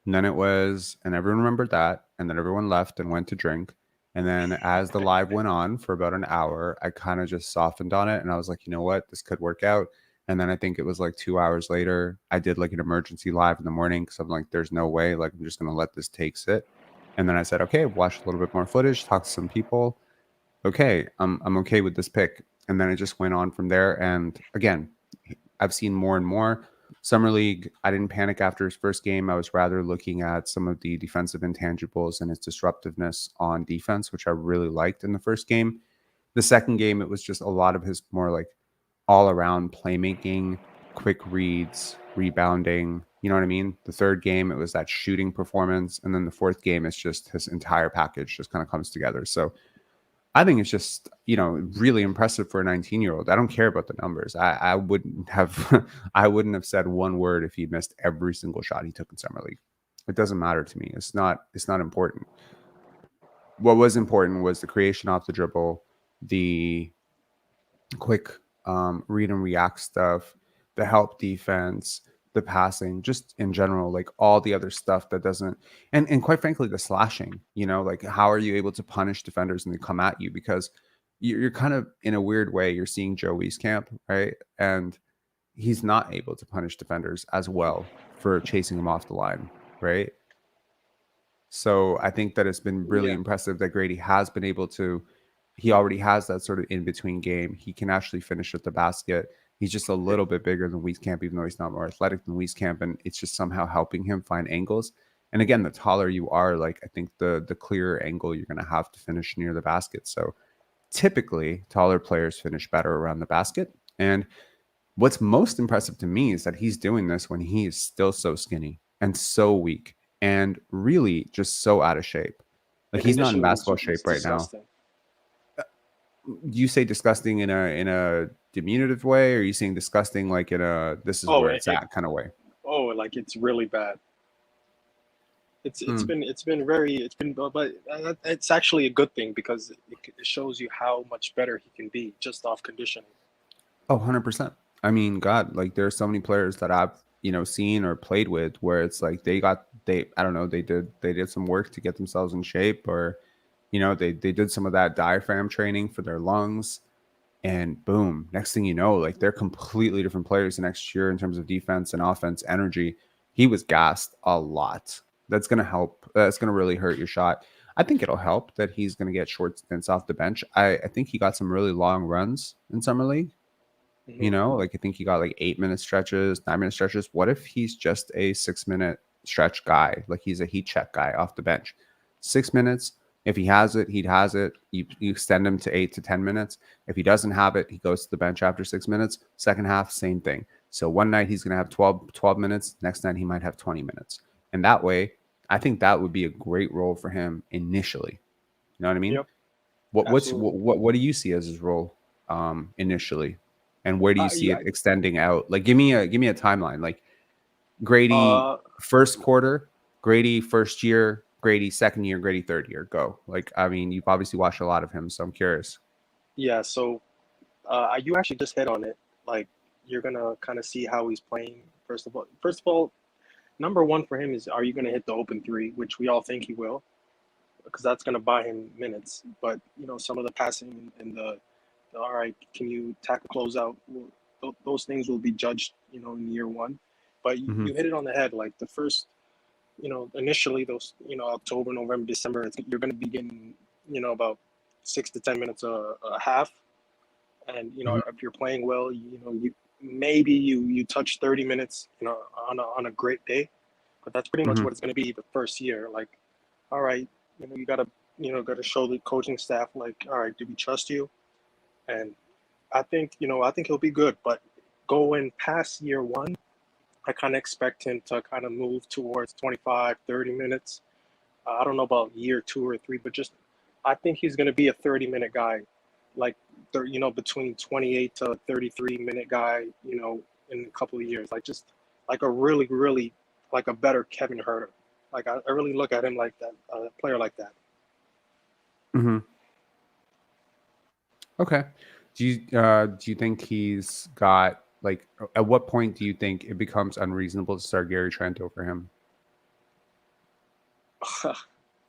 And then it was, and everyone remembered that. And then everyone left and went to drink. And then as the live went on for about an hour, I kind of just softened on it. And I was like, you know what? This could work out. And then I think it was like 2 hours later, I did like an emergency live in the morning because I'm like, there's no way. Like, I'm just going to let this take sit. And then I said, okay, watch a little bit more footage, talk to some people. Okay, I'm okay with this pick. And then it just went on from there. And again, I've seen more and more. Summer League, I didn't panic after his first game. I was rather looking at some of the defensive intangibles and his disruptiveness on defense, which I really liked in the first game. The second game, it was just a lot of his more like all around playmaking, quick reads, rebounding. You know what I mean? The third game, it was that shooting performance. And then the fourth game, it's just his entire package just kind of comes together. So I think it's just, really impressive for a 19-year-old. I don't care about the numbers. I wouldn't have I wouldn't have said one word if he missed every single shot he took in Summer League. It doesn't matter to me. It's not important. What was important was the creation off the dribble, the quick read and react stuff, the help defense, the passing, just in general, like all the other stuff that doesn't, and quite frankly, the slashing, like how are you able to punish defenders when they come at you? Because you're kind of in a weird way, you're seeing Joe Wieskamp, right? And he's not able to punish defenders as well for chasing him off the line, right? So I think that it's been really Yeah. impressive that Grady has been able to. He already has that sort of in between game. He can actually finish at the basket. He's just a little bit bigger than Wieskamp, even though he's not more athletic than Wieskamp, and it's just somehow helping him find angles. And again, the taller you are, like I think the clearer angle you're going to have to finish near the basket. So typically, taller players finish better around the basket. And what's most impressive to me is that he's doing this when he is still so skinny and so weak and really just so out of shape. Like he's not in Initially, basketball it's shape right now. disgusting. You say disgusting in a diminutive way, or are you saying disgusting like in a this is Oh, where it's at kind of way? like it's really bad. It's it's Mm. been it's been very it's been but it's actually a good thing because it shows you how much better he can be just off conditioning. Oh, 100%. I mean, God, like there are so many players that I've, seen or played with where it's like I don't know, they did some work to get themselves in shape, or, they did some of that diaphragm training for their lungs, and boom, next thing you know, like they're completely different players the next year in terms of defense and offense energy. He was gassed a lot. That's going to help. That's going to really hurt your shot. I think it'll help that he's going to get short stints off the bench. I think he got some really long runs in summer league. Hmm. Like I think he got like 8-minute stretches, 9-minute stretches. What if he's just a 6-minute stretch guy? Like he's a heat check guy off the bench. 6 minutes. If he has it, he has it. You extend him to 8 to 10 minutes. If he doesn't have it, he goes to the bench after 6 minutes. Second half, same thing. So one night he's going to have 12 minutes. Next night he might have 20 minutes. And that way, I think that would be a great role for him initially. You know what I mean? Yep, What's absolutely. what do you see as his role initially, and where do you see Yeah. it extending out? Like, give me a timeline. Like Grady Uh, first quarter, Grady first year, Grady second year, Grady third year. Go. Like, I mean, you've obviously watched a lot of him, so I'm curious. yeah. So, you actually just hit on it. Like, you're gonna kind of see how he's playing. First of all, number one for him is, are you gonna hit the open three, which we all think he will, because that's gonna buy him minutes. But some of the passing and all right, can you tackle closeout? Those things will be judged, in year one. But Hmm. you hit it on the head. Like the first, initially those, October, November, December, you're going to be getting, about 6 to 10 minutes a half. And Hmm. if you're playing well, you maybe you touch 30 minutes, on a great day. But that's pretty much Hmm. what it's going to be the first year. Like, all right, you gotta show the coaching staff, like, all right, do we trust you? And I think he'll be good. But going past year one, I kind of expect him to kind of move towards 25, 30 minutes. I don't know about year two or three, but just I think he's going to be a 30-minute guy, like, between 28 to 33-minute guy, in a couple of years. Like, just like a really, really, like a better Kevin Herter. Like, I really look at him like that, a player like that. Hmm. Okay. Do you think he's got like at what point do you think it becomes unreasonable to start Gary Trent over him?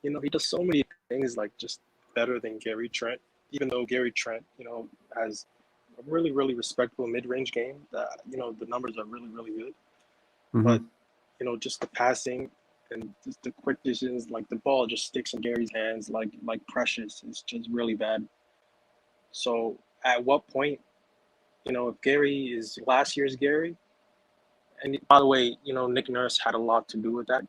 He does so many things like just better than Gary Trent, even though Gary Trent, has a really, really respectable mid-range game. The numbers are really, really good. But, Hmm. just the passing and just the quick decisions, like the ball just sticks in Gary's hands like precious. It's just really bad. So at what point, if Gary is last year's Gary, and by the way, Nick Nurse had a lot to do with that.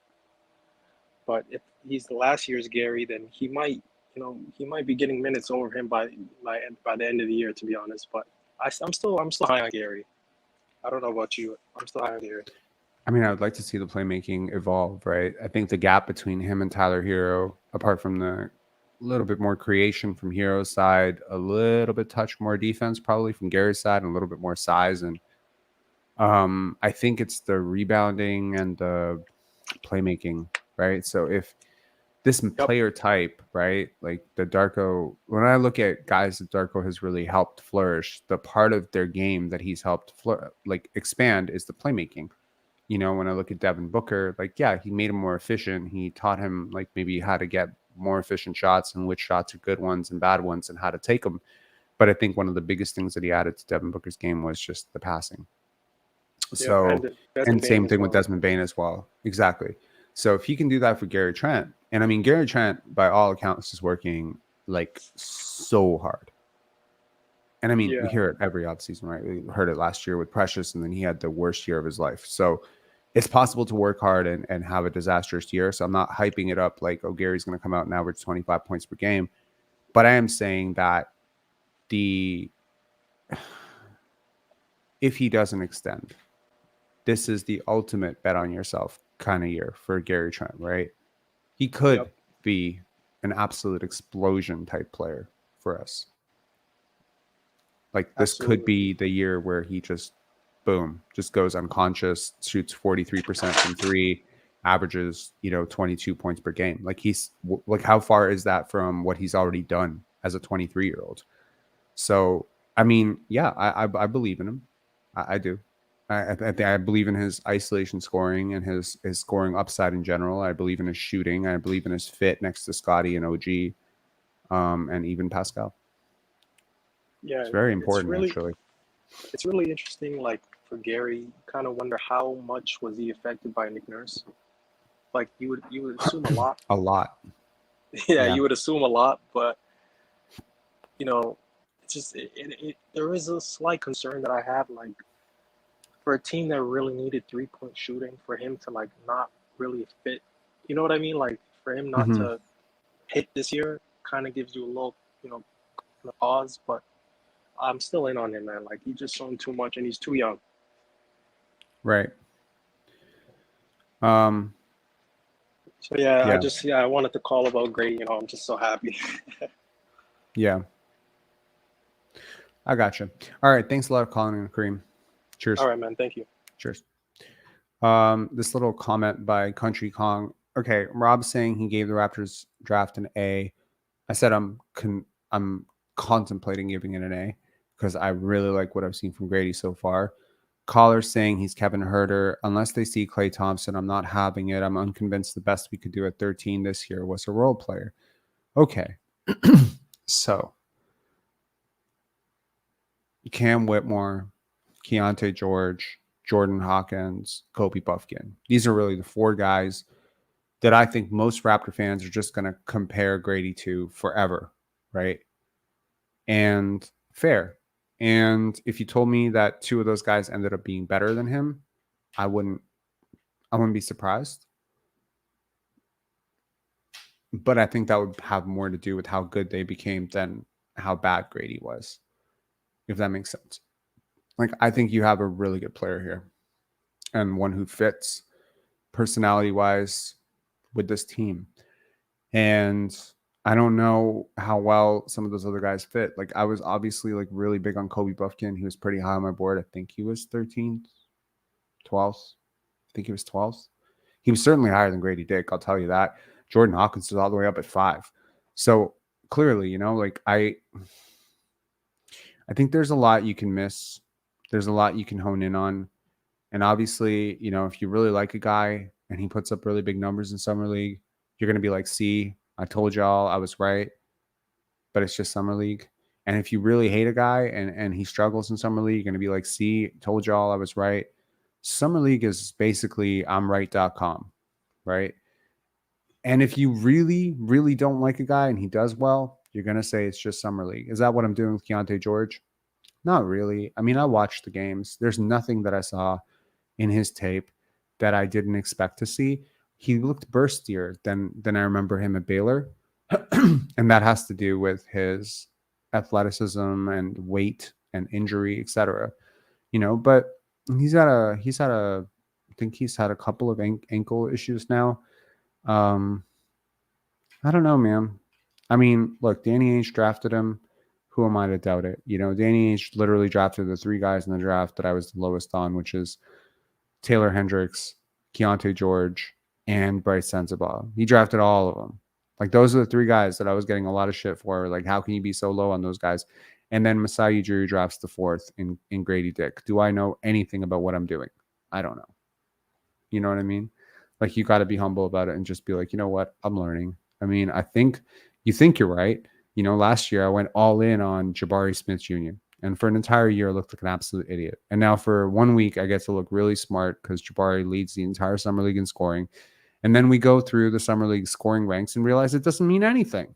But if he's the last year's Gary, then he might be getting minutes over him by the end of the year, to be honest. But I'm still high on Gary. I don't know about you. I'm still high on Gary. I mean, I would like to see the playmaking evolve, right? I think the gap between him and Tyler Hero, apart from the little bit more creation from Hero's side, a little bit touch more defense probably from Gary's side, and a little bit more size. And I think it's the rebounding and the playmaking, right? So if this Yep. player type, right, like the Darko, when I look at guys that Darko has really helped flourish, the part of their game that he's helped like expand is the playmaking. you know, when I look at Devin Booker, like, yeah, he made him more efficient. He taught him like maybe how to get more efficient shots and which shots are good ones and bad ones and how to take them. But I think one of the biggest things that he added to Devin Booker's game was just the passing. Yeah, So, and Desmond and Bain same as thing with well. Desmond Bain as well. Exactly. So if he can do that for Gary Trent, and I mean, Gary Trent, by all accounts, is working like so hard. And I mean, we Yeah, hear it every offseason, right? We heard it last year with Precious, and then he had the worst year of his life. So it's possible to work hard and have a disastrous year. So I'm not hyping it up like, oh, Gary's going to come out and average 25 points per game. But I am saying that if he doesn't extend, this is the ultimate bet on yourself kind of year for Gary Trent, right? He could yep, be an absolute explosion type player for us. Like this could absolutely. be the year where he just boom, just goes unconscious, shoots 43% from three, averages, 22 points per game. Like like how far is that from what he's already done as a 23-year-old? So, I mean, yeah, I believe in him. I do. I believe in his isolation scoring and his scoring upside in general. I believe in his shooting. I believe in his fit next to Scottie and OG, and even Pascal. Yeah, It's very it's important, really actually. it's really interesting. Like for Gary, you kind of wonder how much was he affected by Nick Nurse. Like you would assume a lot. A lot. Yeah, Yeah. you would assume a lot, but you know, it's just there is a slight concern that I have. Like for a team that really needed 3-point shooting, for him to like not really fit. You know what I mean? Like for him not Hmm. to hit this year kind of gives you a little, pause. But I'm still in on him, man. Like he's just shown too much, and he's too young. Right. Um. So yeah, Yeah. I wanted to call about Grady. I'm just so happy. Yeah. I got you. All right. Thanks a lot for calling in, Kareem. All Cheers. right, man. Thank you. Cheers. This little comment by Country Kong. Okay, Rob's saying he gave the Raptors draft an A. I said I'm contemplating giving it an A because I really like what I've seen from Grady so far. Caller saying he's Kevin Herter. Unless they see Klay Thompson, I'm not having it. I'm unconvinced the best we could do at 13 this year was a role player. Okay. So Cam Whitmore, Keontae George, Jordan Hawkins, Kobe Buffkin. These are really the four guys that I think most Raptor fans are just going to compare Grady to forever, right? And fair. And if you told me that two of those guys ended up being better than him, I wouldn't be surprised. But I think that would have more to do with how good they became than how bad Grady was, if that makes sense. Like, I think you have a really good player here and one who fits personality wise with this team. And I don't know how well some of those other guys fit. Like, I was obviously like really big on Kobe Buffkin. He was pretty high on my board. I think he was 13th, 12th. I think he was 12th. He was certainly higher than Grady Dick. I'll tell you that. Jordan Hawkins is all the way up at 5. So clearly, like I think there's a lot you can miss. There's a lot you can hone in on. And obviously, if you really like a guy and he puts up really big numbers in summer league, you're going to be like, see, I told y'all I was right, but it's just summer league. And if you really hate a guy and he struggles in summer league, you're going to be like, see, told y'all I was right. Summer league is basically I'mRight.com, right? And if you really, really don't like a guy and he does well, you're going to say it's just summer league. Is that what I'm doing with Keontae George? Not really. I mean, I watched the games. There's nothing that I saw in his tape that I didn't expect to see. He looked burstier than I remember him at Baylor. And that has to do with his athleticism and weight and injury, etc. But I think he's had a couple of ankle issues now. I don't know, man. I mean, look, Danny Ainge drafted him. Who am I to doubt it? Danny Ainge literally drafted the 3 guys in the draft that I was the lowest on, which is Taylor Hendricks, Keontae George, and Bryce Sensabaugh. He drafted all of them. Like, those are the 3 guys that I was getting a lot of shit for. Like, how can you be so low on those guys? And then Masai Ujiri drafts the 4th in Grady Dick. Do I know anything about what I'm doing? I don't know. You know what I mean? Like, you got to be humble about it and just be like, you know what? I'm learning. I mean, I think you think you're right. You know, last year I went all in on Jabari Smith Jr. And for an entire year, I looked like an absolute idiot. And now for 1 week, I get to look really smart because Jabari leads the entire summer league in scoring. And then we go through the summer league scoring ranks and realize it doesn't mean anything,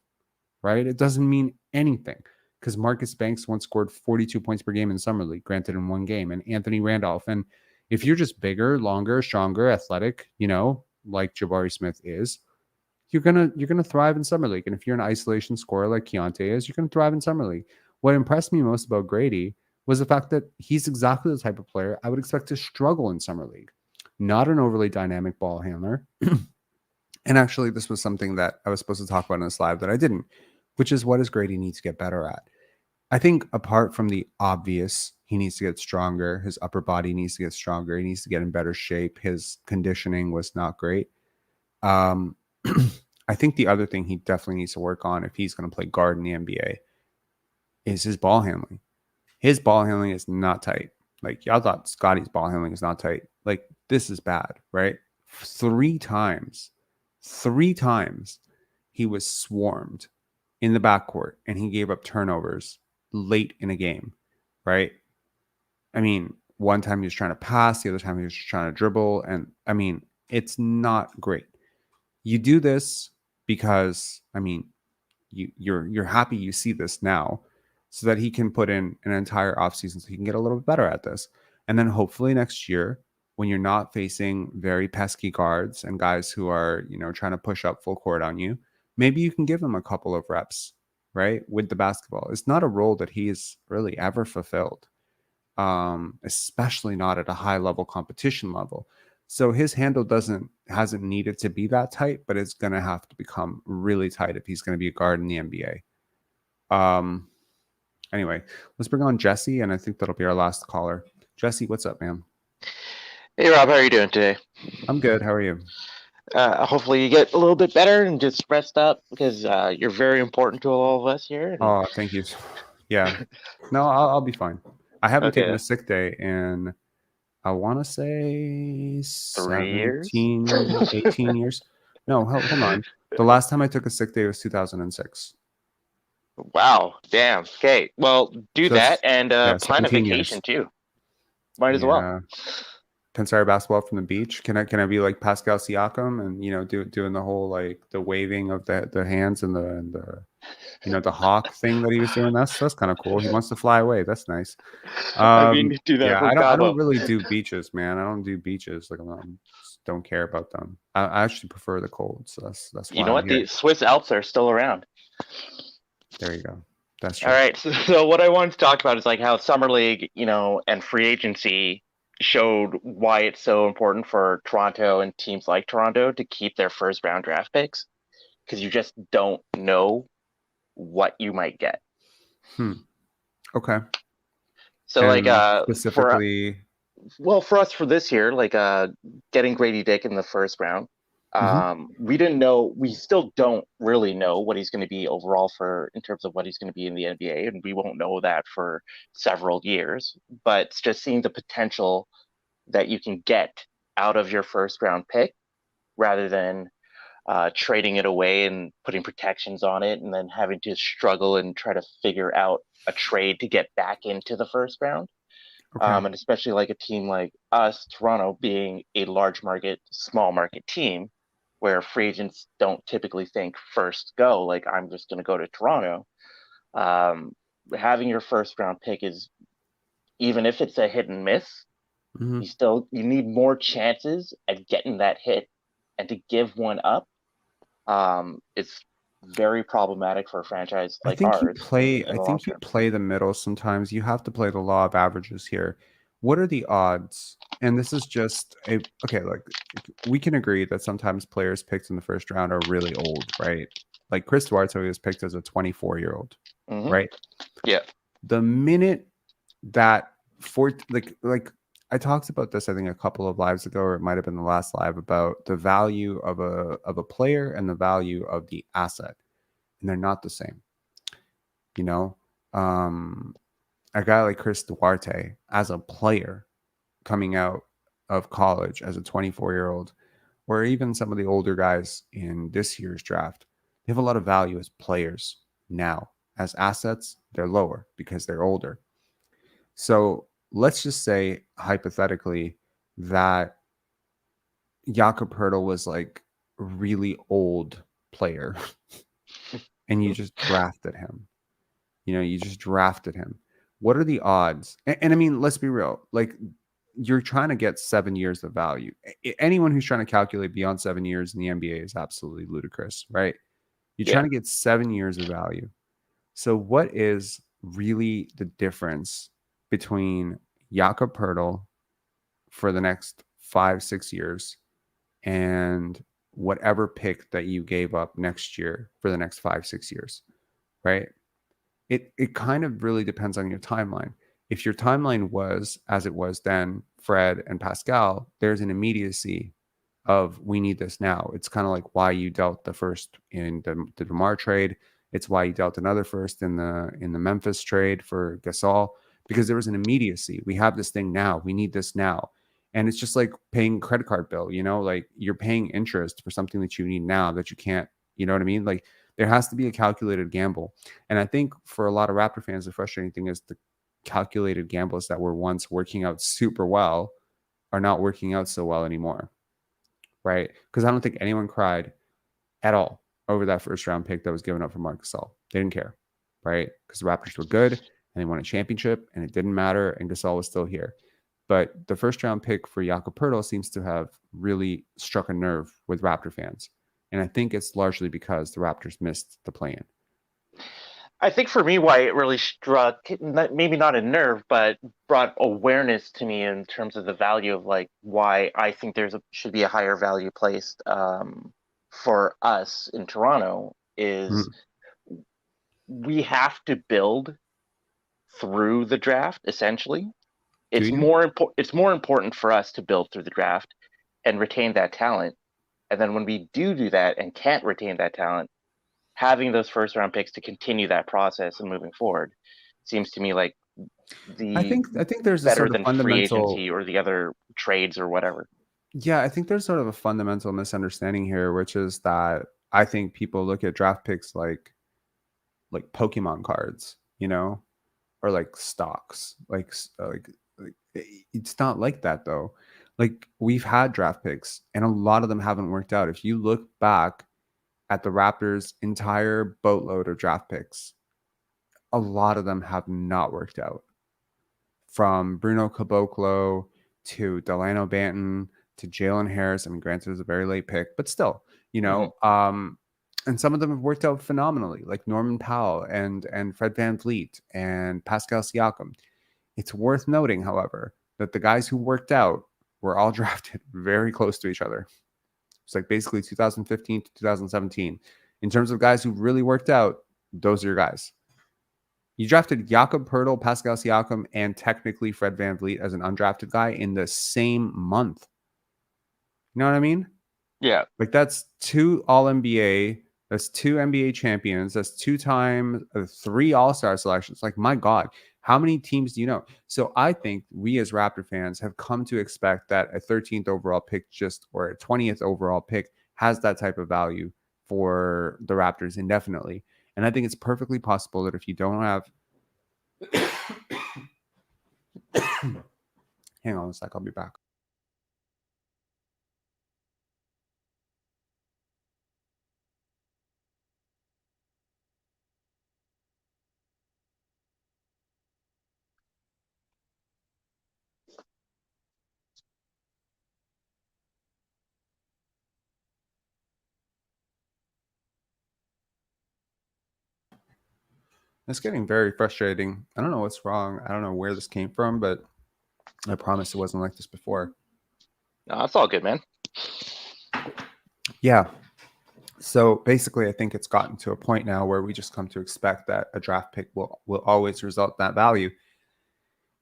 right? It doesn't mean anything because Marcus Banks once scored 42 points per game in summer league, granted in one game, and Anthony Randolph. And if you're just bigger, longer, stronger, athletic, you know, like Jabari Smith is, you're gonna thrive in summer league. And if you're an isolation scorer like Keontae is, you're gonna thrive in summer league. What impressed me most about Grady was the fact that he's exactly the type of player I would expect to struggle in summer league. Not an overly dynamic ball handler. And actually, this was something that I was supposed to talk about in this live that I didn't, which is what does Grady need to get better at? I think apart from the obvious, he needs to get stronger. His upper body needs to get stronger. He needs to get in better shape. His conditioning was not great. I think the other thing he definitely needs to work on if he's going to play guard in the NBA is his ball handling. His ball handling is not tight. Like, y'all thought Scottie's ball handling is not tight. Like, this is bad, right? Three times he was swarmed in the backcourt and he gave up turnovers late in a game, right? I mean, one time he was trying to pass, the other time he was trying to dribble. And I mean, it's not great. You do this because, I mean, you're happy you see this now so that he can put in an entire offseason so he can get a little bit better at this. And then hopefully next year, when you're not facing very pesky guards and guys who are, you know, trying to push up full court on you, maybe you can give him a couple of reps, right, with the basketball. It's not a role that he's really ever fulfilled, especially not at a high level competition level. So his handle hasn't needed to be that tight, but it's going to have to become really tight if he's going to be a guard in the NBA. Anyway, let's bring on Jesse, and I think that'll be our last caller. Jesse, what's up, man? Hey, Rob, how are you doing today? I'm good. How are you? Hopefully you get a little bit better and just rest up because you're very important to all of us here. Oh, thank you. Yeah. No, I'll be fine. I haven't Okay. taken a sick day in, I want to say 3 years? 18 years. No, hold on. The last time I took a sick day was 2006. Wow, damn. Okay, well, do So that and plan a 17 vacation years. too. Might as well. Pensar basketball from the beach. Can I be like Pascal Siakam and, you know, doing the whole like the waving of the hands and the you know, the hawk thing that he was doing? That's kind of cool. He wants to fly away. That's nice. I mean, do that for I Cabo. don't really do beaches, man. I don't do beaches. Like, I don't care about them. I actually prefer the cold. So that's why. You know what? The Swiss Alps are still around. There you go. That's true. All right. So what I wanted to talk about is like how summer league, you know, and free agency showed why it's so important for Toronto and teams like Toronto to keep their first round draft picks, because you just don't know what you might get. Okay. So and like specifically for us for this year, like getting Grady Dick in the first round, we still don't really know what he's going to be overall in terms of what he's going to be in the NBA, and we won't know that for several years. But it's just seeing the potential that you can get out of your first round pick rather than trading it away and putting protections on it and then having to struggle and try to figure out a trade to get back into the first round. Okay. And especially like a team like us, Toronto, being a large market, small market team, where free agents don't typically think first go, like I'm just going to go to Toronto. Having your first round pick is, even if it's a hit and miss, you need more chances at getting that hit, and to give one up, it's very problematic for a franchise like ours. I think you play the middle sometimes. You have to play the law of averages here. What are the odds? And this is just okay, like we can agree that sometimes players picked in the first round are really old, right? Like Chris Duarte was picked as a 24-year-old, right? Yeah. The minute that like I talked about this, I think, a couple of lives ago, or it might have been the last live, about the value of a player and the value of the asset, and they're not the same. You know, a guy like Chris Duarte as a player coming out of college as a 24-year-old, or even some of the older guys in this year's draft, they have a lot of value as players now. As assets, they're lower because they're older. So let's just say hypothetically that Jakob was like a really old player and you just drafted him. You just drafted him. What are the odds? And I mean, let's be real. Like, you're trying to get 7 years of value. Anyone who's trying to calculate beyond 7 years in the NBA is absolutely ludicrous, right? You're trying to get 7 years of value. So what is really the difference between Jakob for the next 5-6 years and whatever pick that you gave up next year for the next 5-6 years, right? It kind of really depends on your timeline. If your timeline was as it was then, Fred and Pascal, there's an immediacy of we need this now. It's kind of like why you dealt the first in the DeMar trade. It's why you dealt another first in the Memphis trade for Gasol, because there was an immediacy. We have this thing now. We need this now. And it's just like paying credit card bill, like you're paying interest for something that you need now that you can't, you know what I mean? Like there has to be a calculated gamble. And I think for a lot of Raptor fans, the frustrating thing is the calculated gambles that were once working out super well are not working out so well anymore. Right? Because I don't think anyone cried at all over that first round pick that was given up for Marc Gasol. They didn't care, right? Because the Raptors were good and they won a championship and it didn't matter and Gasol was still here. But the first round pick for Jakob seems to have really struck a nerve with Raptor fans. And I think it's largely because the Raptors missed the play-in. I think for me, why it really struck, maybe not a nerve, but brought awareness to me in terms of the value of like why I think should be a higher value placed for us in Toronto is we have to build through the draft. Essentially, it's more important for us to build through the draft and retain that talent. And then when we do that and can't retain that talent, having those first round picks to continue that process and moving forward seems to me like I think there's better a sort of than free agency or the other trades or whatever. Yeah, I think there's sort of a fundamental misunderstanding here, which is that I think people look at draft picks like Pokemon cards, or like stocks. Like it's not like that though. Like we've had draft picks and a lot of them haven't worked out. If you look back at the Raptors' entire boatload of draft picks, a lot of them have not worked out. From Bruno Caboclo to Delano Banton to Jalen Harris. I mean, granted, it was a very late pick, but still, and some of them have worked out phenomenally, like Norman Powell and Fred VanVleet and Pascal Siakam. It's worth noting, however, that the guys who worked out were all drafted very close to each other. It's like basically 2015 to 2017. In terms of guys who really worked out, those are your guys. You drafted Jakob Poeltl, Pascal Siakam, and technically Fred VanVleet as an undrafted guy in the same month. You know what I mean? Yeah. Like that's 2 All-NBA. That's 2 NBA champions. That's 3 All-Star selections. Like, my God, how many teams do you know? So I think we as Raptor fans have come to expect that a 13th overall pick or a 20th overall pick has that type of value for the Raptors indefinitely. And I think it's perfectly possible that if you don't have hang on a sec, I'll be back. It's getting very frustrating. I don't know what's wrong. I don't know where this came from, but I promise it wasn't like this before. No, that's all good, man. Yeah. So basically, I think it's gotten to a point now where we just come to expect that a draft pick will always result in that value.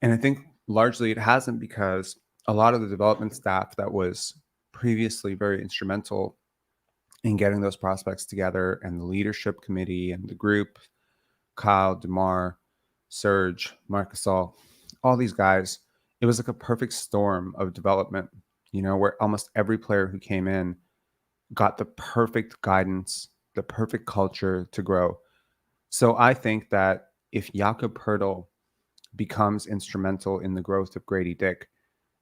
And I think largely it hasn't, because a lot of the development staff that was previously very instrumental in getting those prospects together, and the leadership committee and the group, Kyle, DeMar, Serge, Marc Gasol, all these guys, it was like a perfect storm of development, where almost every player who came in got the perfect guidance, the perfect culture to grow. So I think that if Jakob Poeltl becomes instrumental in the growth of Grady Dick,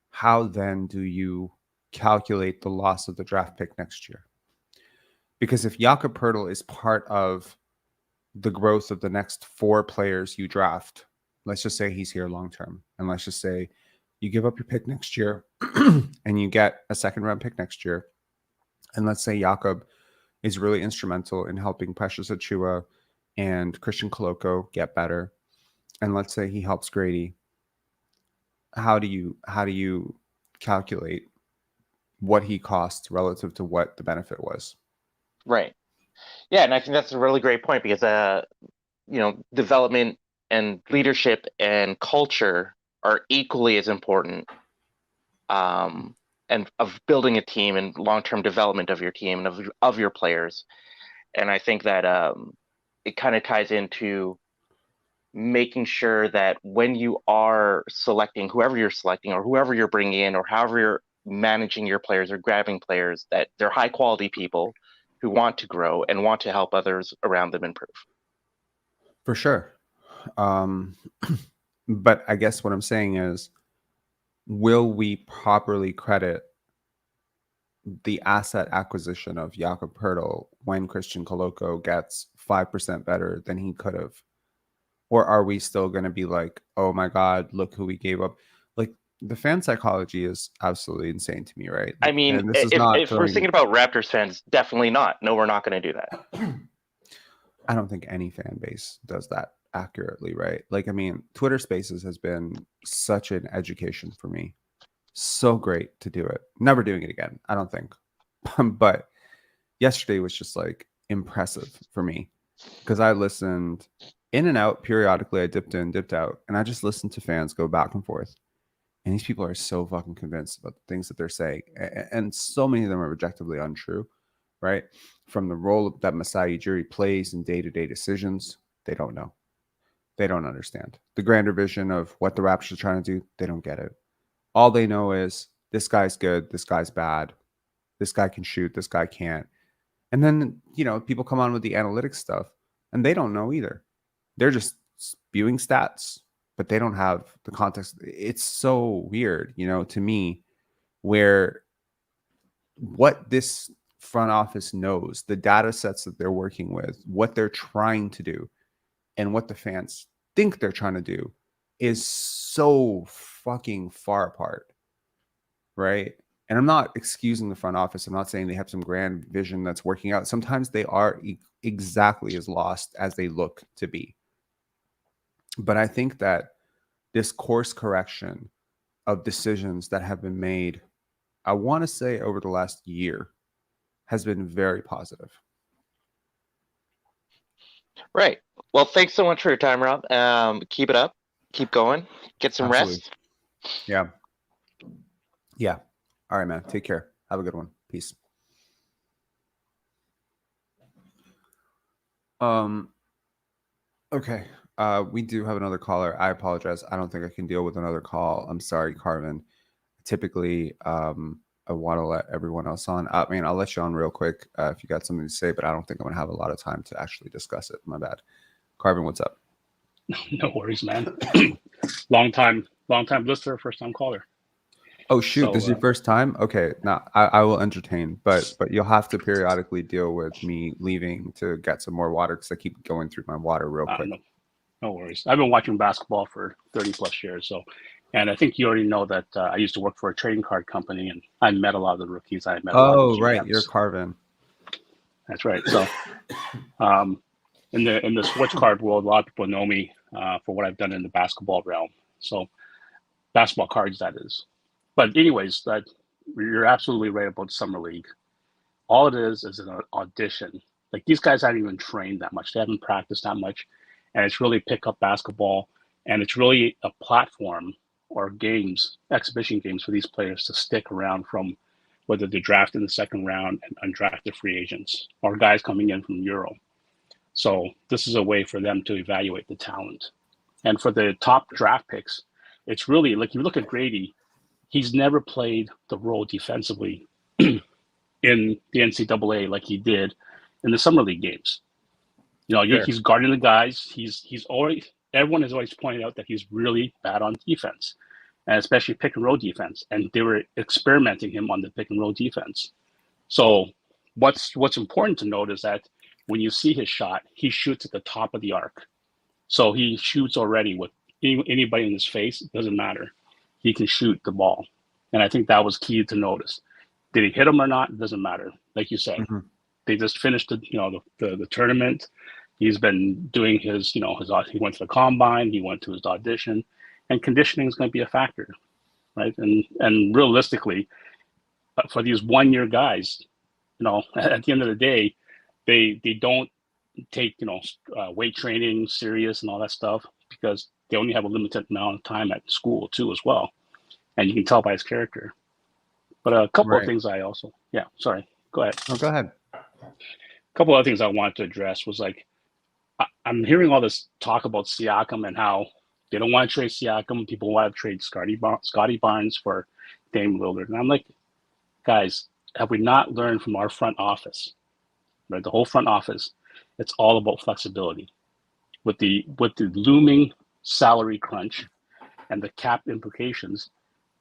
how then do you calculate the loss of the draft pick next year? Because if Jakob Poeltl is part of the growth of the next 4 players you draft, let's just say he's here long term, and let's just say you give up your pick next year and you get a second round pick next year, and let's say Jakob is really instrumental in helping Precious Achiuwa and Christian Koloko get better, and let's say he helps Grady, how do you calculate what he costs relative to what the benefit was? Right. Yeah, and I think that's a really great point because development and leadership and culture are equally as important, and of building a team and long-term development of your team and of your players. And I think that it kind of ties into making sure that when you are selecting whoever you're selecting or whoever you're bringing in or however you're managing your players or grabbing players, that they're high quality people who want to grow and want to help others around them improve. For sure. But I guess what I'm saying is, will we properly credit the asset acquisition of Jakob Poeltl when Christian Koloko gets 5% better than he could have? Or are we still going to be like, oh my God, look who we gave up? Like, the fan psychology is absolutely insane to me, right? I mean, and this is if we're thinking about Raptors fans, definitely not. No, we're not going to do that. I don't think any fan base does that accurately, right? Like, I mean, Twitter Spaces has been such an education for me. So great to do it. Never doing it again, I don't think. But yesterday was just like impressive for me because I listened in and out periodically. I dipped in, dipped out, and I just listened to fans go back and forth. And these people are so fucking convinced about the things that they're saying. And so many of them are objectively untrue, right? From the role that Masai Ujiri plays in day-to-day decisions, they don't know. They don't understand. The grander vision of what the Raptors are trying to do, they don't get it. All they know is this guy's good, this guy's bad, this guy can shoot, this guy can't. And then, people come on with the analytics stuff and they don't know either. They're just spewing stats, but they don't have the context. It's so weird, to me, where what this front office knows, the data sets that they're working with, what they're trying to do, and what the fans think they're trying to do is so fucking far apart, right? And I'm not excusing the front office. I'm not saying they have some grand vision that's working out. Sometimes they are exactly as lost as they look to be. But I think that this course correction of decisions that have been made, I want to say over the last year, has been very positive. Right. Well, thanks so much for your time, Rob. Keep it up. Keep going. Get some rest. Yeah. Yeah. All right, man. Take care. Have a good one. Peace. Okay. We do have another caller. I apologize. I don't think I can deal with another call. I'm sorry, Carmen. Typically, I want to let everyone else on. I mean, I'll let you on real quick if you got something to say, but I don't think I'm going to have a lot of time to actually discuss it. My bad. Carmen, what's up? No worries, man. long time listener, first time caller. Oh shoot, this is your first time? Okay, now I will entertain, but you'll have to periodically deal with me leaving to get some more water because I keep going through my water real quick. No worries. I've been watching basketball for 30 plus years, and I think you already know that I used to work for a trading card company, and I met a lot of the rookies. I met. Oh right, you're Carvin. That's right. So, in the sports card world, a lot of people know me for what I've done in the basketball realm. So, basketball cards, that is. But anyways, that you're absolutely right about Summer League. All it is an audition. Like, these guys haven't even trained that much. They haven't practiced that much. And it's really pickup basketball. And it's really a platform or games, exhibition games for these players to stick around from whether they're drafted in the second round and undrafted free agents or guys coming in from Euro. So this is a way for them to evaluate the talent. And for the top draft picks, it's really like you look at Grady, he's never played the role defensively in the NCAA like he did in the summer league games. Fair. He's guarding the guys. He's always everyone has always pointed out that he's really bad on defense, and especially pick and roll defense. And they were experimenting him on the pick and roll defense. So what's important to note is that when you see his shot, he shoots at the top of the arc. So he shoots already with anybody in his face. It doesn't matter. He can shoot the ball. And I think that was key to notice. Did he hit him or not? It doesn't matter. Like you said, they just finished the tournament. He's been doing his, he went to the combine, he went to his audition, and conditioning is going to be a factor, right? And realistically, for these 1-year guys, at the end of the day, they don't take weight training serious and all that stuff because they only have a limited amount of time at school too as well, and you can tell by his character. But a couple of things go ahead. Oh, go ahead. A couple of things I wanted to address was like I'm hearing all this talk about Siakam and how they don't want to trade Siakam. People want to trade Scottie Barnes for Dame Lillard, and I'm like, guys, have we not learned from our front office? Right, the whole front office, it's all about flexibility. With the looming salary crunch and the cap implications,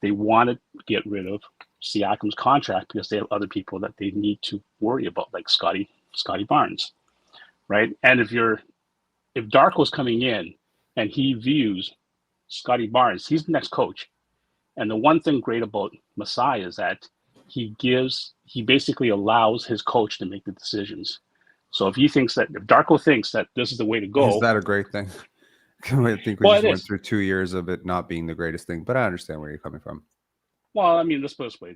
they want to get rid of Siakam's contract because they have other people that they need to worry about, like Scottie Barnes, right? And if Darko's coming in and he views Scottie Barnes, he's the next coach. And the one thing great about Masai is that he basically allows his coach to make the decisions. So if Darko thinks that this is the way to go, is that a great thing? I think we just went through 2 years of it not being the greatest thing, but I understand where you're coming from. Well, I mean, let's put it this way.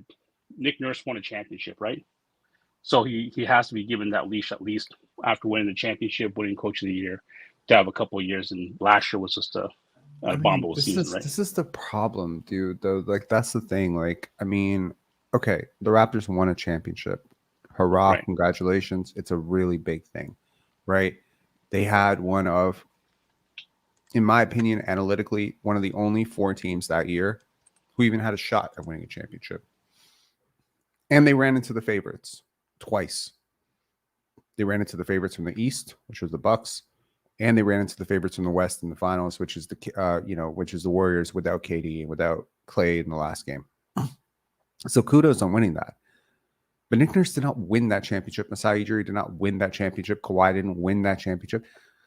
Nick Nurse won a championship, right? So he has to be given that leash at least after winning the championship, winning coach of the year, to have a couple of years. And last year was just a abominable season, right? This is the problem, dude, though. Like, that's the thing. Like, I mean, okay, the Raptors won a championship. Hurrah, right. Congratulations. It's a really big thing, right? They had one of, in my opinion, analytically, one of the only 4 teams that year who even had a shot at winning a championship. And they ran into the favorites twice. They ran into the favorites from the East, which was the Bucks, and they ran into the favorites from the West in the finals, which is the Warriors without KD and without Clay in the last game. So kudos on winning that. But Nick Nurse did not win that championship. Masai Ujiri did not win that championship. Kawhi didn't win that championship.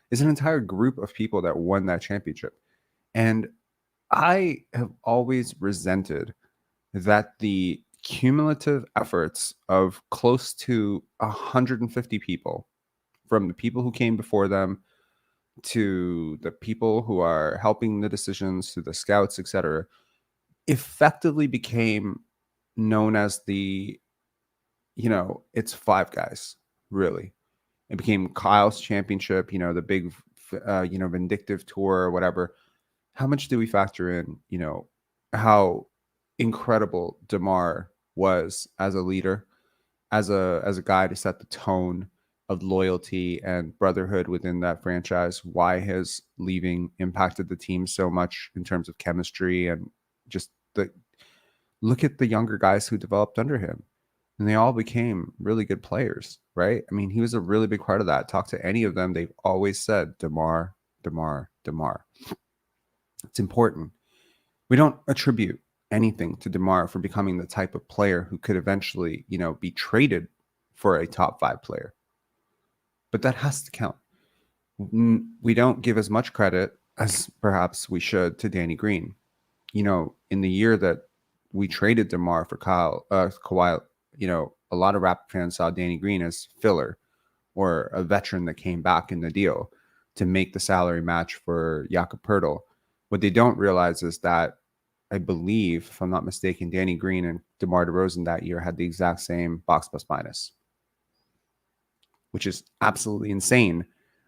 It's an entire group of people that won that championship. And I have always resented that the cumulative efforts of close to 150 people, from the people who came before them to the people who are helping the decisions to the scouts, etc., effectively became known as the, it's 5 guys, really. It became Kyle's championship, the big, vindictive tour or whatever. How much do we factor in, how incredible DeMar was as a leader, as a guy to set the tone of loyalty and brotherhood within that franchise, why his leaving impacted the team so much in terms of chemistry, and just look at the younger guys who developed under him. And they all became really good players, right? I mean, he was a really big part of that. Talk to any of them, they've always said, DeMar, DeMar, DeMar. It's important. We don't attribute anything to DeMar for becoming the type of player who could eventually, be traded for a top 5 player. But that has to count. We don't give as much credit as perhaps we should to Danny Green. In the year that we traded DeMar for Kawhi, a lot of Raptor fans saw Danny Green as filler or a veteran that came back in the deal to make the salary match for Jakob Poeltl. What they don't realize is that, I believe, if I'm not mistaken, Danny Green and DeMar DeRozan that year had the exact same box plus minus, which is absolutely insane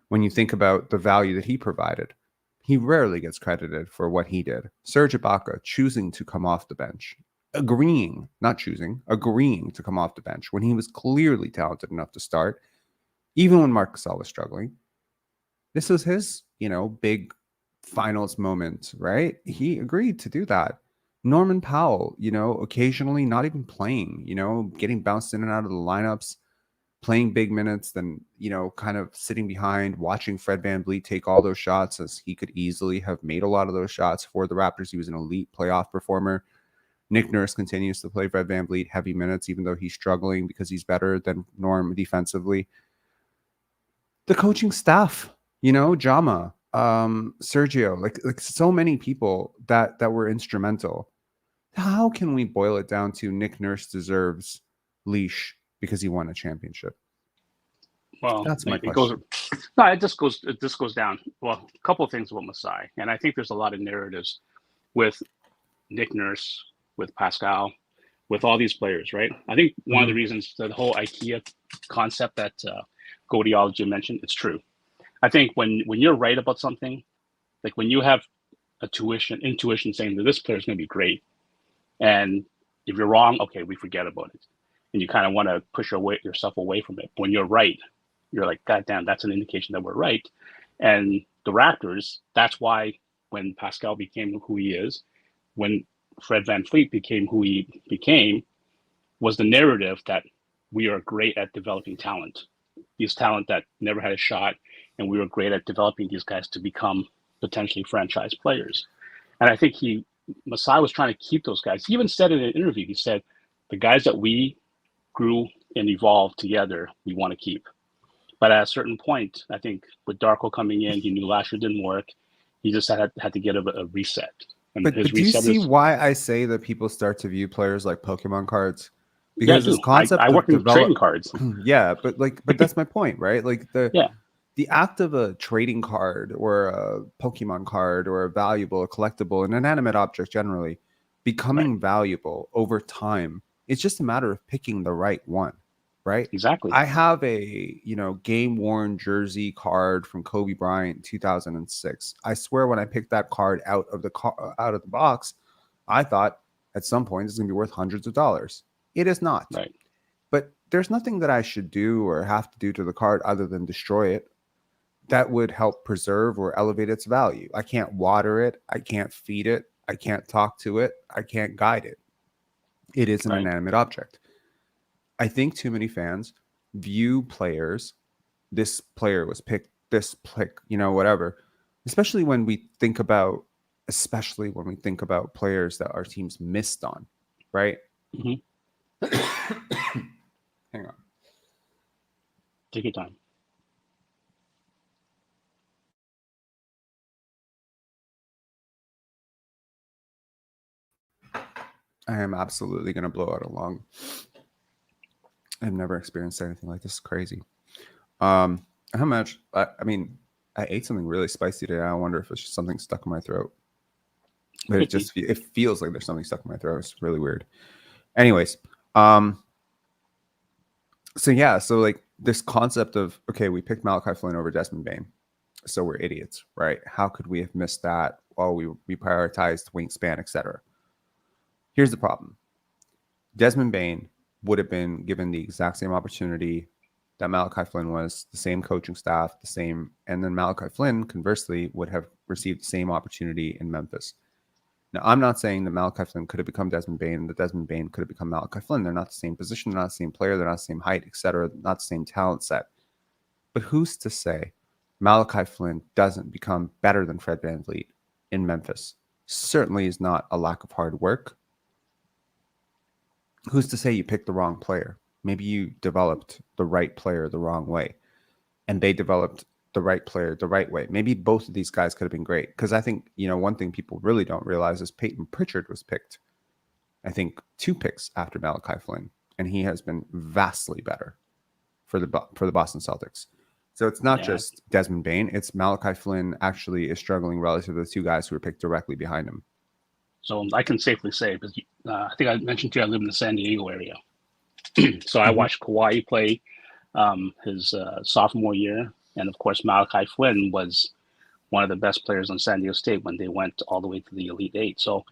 when you think about the value that he provided. He rarely gets credited for what he did. Serge Ibaka choosing to come off the bench, agreeing to come off the bench when he was clearly talented enough to start, even when Marc Gasol was struggling. This was his, big finals moment, right? He agreed to do that. Norman Powell, occasionally not even playing, getting bounced in and out of the lineups, playing big minutes, then, kind of sitting behind, watching Fred VanVleet take all those shots, as he could easily have made a lot of those shots for the Raptors. He was an elite playoff performer. Nick Nurse continues to play Fred VanVleet heavy minutes, even though he's struggling because he's better than Norm defensively. The coaching staff, Jama, Sergio, like so many people that were instrumental. How can we boil it down to Nick Nurse deserves leash because he won a championship? Well, That's my question. It just goes down. Well, a couple of things about Masai, and I think there's a lot of narratives with Nick Nurse, with Pascal, with all these players, right? I think one of the reasons the whole IKEA concept that Godiology mentioned, it's true. I think when you're right about something, like when you have intuition saying that this player is going to be great, and if you're wrong, okay, we forget about it, and you kind of want to push yourself away from it. When you're right, you're like, God damn, that's an indication that we're right. And the Raptors, that's why when Pascal became who he is, when Fred VanVleet became who he became, was the narrative that we are great at developing talent. These talent that never had a shot, and we were great at developing these guys to become potentially franchise players. And I think Masai was trying to keep those guys. He even said in an interview, he said, the guys that we grew and evolved together, we want to keep. But at a certain point, I think with Darko coming in, he knew last year didn't work. He just had to get a reset. And but do you see why I say that people start to view players like Pokemon cards? Because this concept I work in trading cards. Yeah, but that's my point, right? Like the act of a trading card or a Pokemon card or a collectible, an inanimate object generally becoming valuable over time. It's just a matter of picking the right one, right? Exactly. I have a game worn jersey card from Kobe Bryant 2006. I swear when I picked that card out of the box, I thought at some point it's going to be worth hundreds of dollars. It is not. Right. But there's nothing that I should do or have to do to the card other than destroy it that would help preserve or elevate its value. I can't water it. I can't feed it. I can't talk to it. I can't guide it. It is an inanimate object. I think too many fans view players, this player was picked, this pick, whatever, especially when we think about players that our teams missed on, right? Mm-hmm. Hang on. Take your time. I am absolutely going to blow out a lung. I've never experienced anything like this. It's crazy. How much? I ate something really spicy today. I wonder if it's just something stuck in my throat. But it feels like there's something stuck in my throat. It's really weird. Anyways, so like this concept of, okay, we picked Malachi Flynn over Desmond Bane, so we're idiots, right? How could we have missed that while we prioritized wingspan, etc.? Here's the problem. Desmond Bane would have been given the exact same opportunity that Malachi Flynn was, the same coaching staff, and then Malachi Flynn, conversely, would have received the same opportunity in Memphis. Now, I'm not saying that Malachi Flynn could have become Desmond Bane and that Desmond Bane could have become Malachi Flynn. They're not the same position, they're not the same player, they're not the same height, etc., not the same talent set. But who's to say Malachi Flynn doesn't become better than Fred VanVleet in Memphis? Certainly is not a lack of hard work. Who's to say you picked the wrong player? Maybe you developed the right player the wrong way, and they developed the right player the right way. Maybe both of these guys could have been great. Because I think, one thing people really don't realize is Peyton Pritchard was picked, I think, 2 picks after Malachi Flynn, and he has been vastly better for the Boston Celtics. So it's not just Desmond Bane. It's Malachi Flynn actually is struggling relative to the 2 guys who were picked directly behind him. So I can safely say, because I think I mentioned to you, I live in the San Diego area. So I watched Kawhi play his sophomore year. And of course, Malachi Flynn was one of the best players on San Diego State when they went all the way to the Elite Eight. So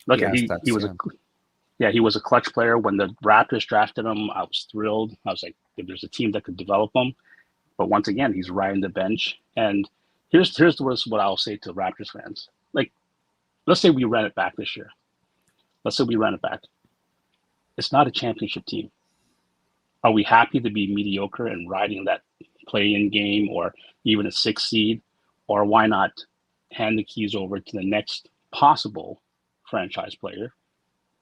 look, he was a clutch player. When the Raptors drafted him, I was thrilled. I was like, if there's a team that could develop him. But once again, he's riding the bench. And here's what I'll say to Raptors fans. Like, let's say we ran it back this year. Let's say we ran it back. It's not a championship team. Are we happy to be mediocre and riding that play-in game or even a 6 seed? Or why not hand the keys over to the next possible franchise player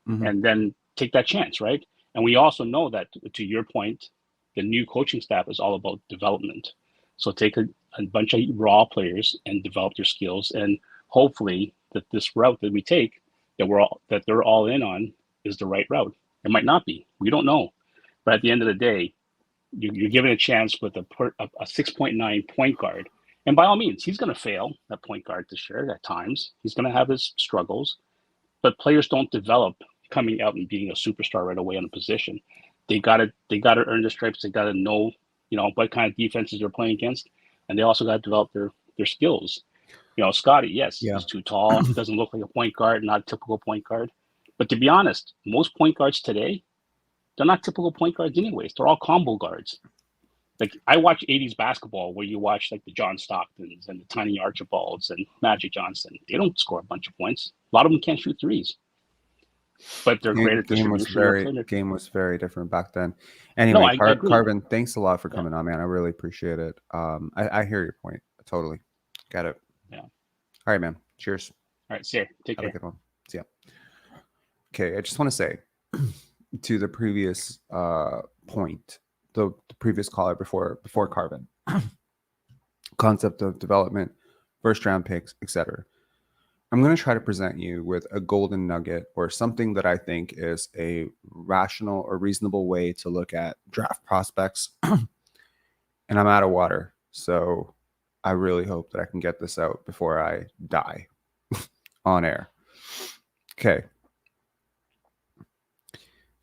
and then take that chance, right? And we also know that, to your point, the new coaching staff is all about development. So take a bunch of raw players and develop their skills, and hopefully that this route that we take, that they're all in on, is the right route. It might not be. We don't know. But at the end of the day, you're given a chance with a 6.9 point guard. And by all means, he's going to fail at point guard this year at times. He's going to have his struggles. But players don't develop coming out and being a superstar right away on a position. They got to earn the stripes. They got to know, what kind of defenses they're playing against. And they also got to develop their skills. Scottie, yes, he's too tall. He doesn't look like a point guard, not a typical point guard. But to be honest, most point guards today, they're not typical point guards anyways. They're all combo guards. Like, I watch 80s basketball where you watch like the John Stocktons and the Tiny Archibalds and Magic Johnson. They don't score a bunch of points. A lot of them can't shoot threes. But they're great at distribution. Game was very different back then. Anyway, Carvin, thanks a lot for coming on, man. I really appreciate it. I hear your point. Totally. Got it. Yeah. All right, man. Cheers. All right, see you. Take care. Have a good one. See ya. Okay, I just want to say to the previous point, the previous caller before Carvin, concept of development, first round picks, etc. I'm going to try to present you with a golden nugget or something that I think is a rational or reasonable way to look at draft prospects. And I'm out of water, so I really hope that I can get this out before I die on air. Okay.